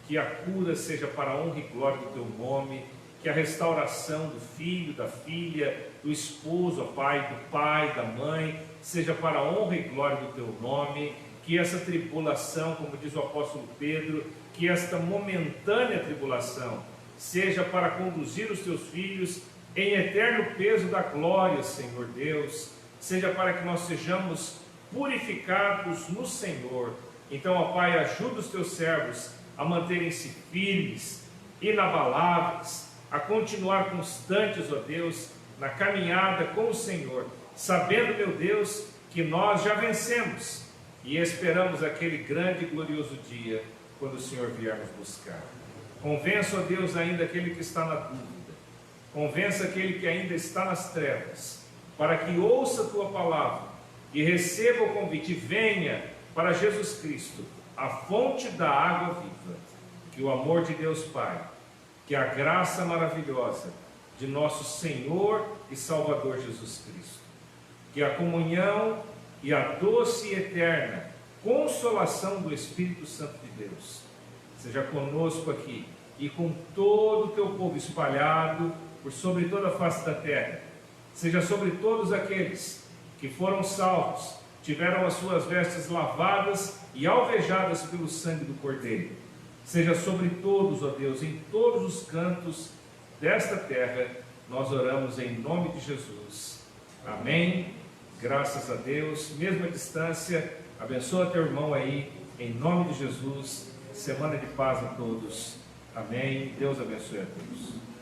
que a cura seja para a honra e glória do teu nome, que a restauração do filho, da filha, do esposo, ó Pai, do pai, da mãe, seja para a honra e glória do teu nome, que essa tribulação, como diz o apóstolo Pedro, que esta momentânea tribulação seja para conduzir os teus filhos em eterno peso da glória, Senhor Deus, seja para que nós sejamos purificados no Senhor. Então, ó Pai, ajuda os teus servos a manterem-se firmes, inabaláveis, a continuar constantes, ó Deus, na caminhada com o Senhor, sabendo, meu Deus, que nós já vencemos e esperamos aquele grande e glorioso dia, quando o Senhor vier nos buscar. Convença, ó Deus, ainda aquele que está na dúvida, convença aquele que ainda está nas trevas, para que ouça a tua palavra e receba o convite, e venha para Jesus Cristo, a fonte da água viva. Que o amor de Deus Pai, que a graça maravilhosa de nosso Senhor e Salvador Jesus Cristo, que a comunhão e a doce e eterna consolação do Espírito Santo de Deus seja conosco aqui e com todo o teu povo espalhado por sobre toda a face da terra, seja sobre todos aqueles que foram salvos, tiveram as suas vestes lavadas e alvejadas pelo sangue do Cordeiro, seja sobre todos, ó Deus, em todos os cantos desta terra. Nós oramos em nome de Jesus, amém. Graças a Deus, mesmo à distância, abençoa teu irmão aí, em nome de Jesus. Semana de paz a todos, amém. Deus abençoe a todos.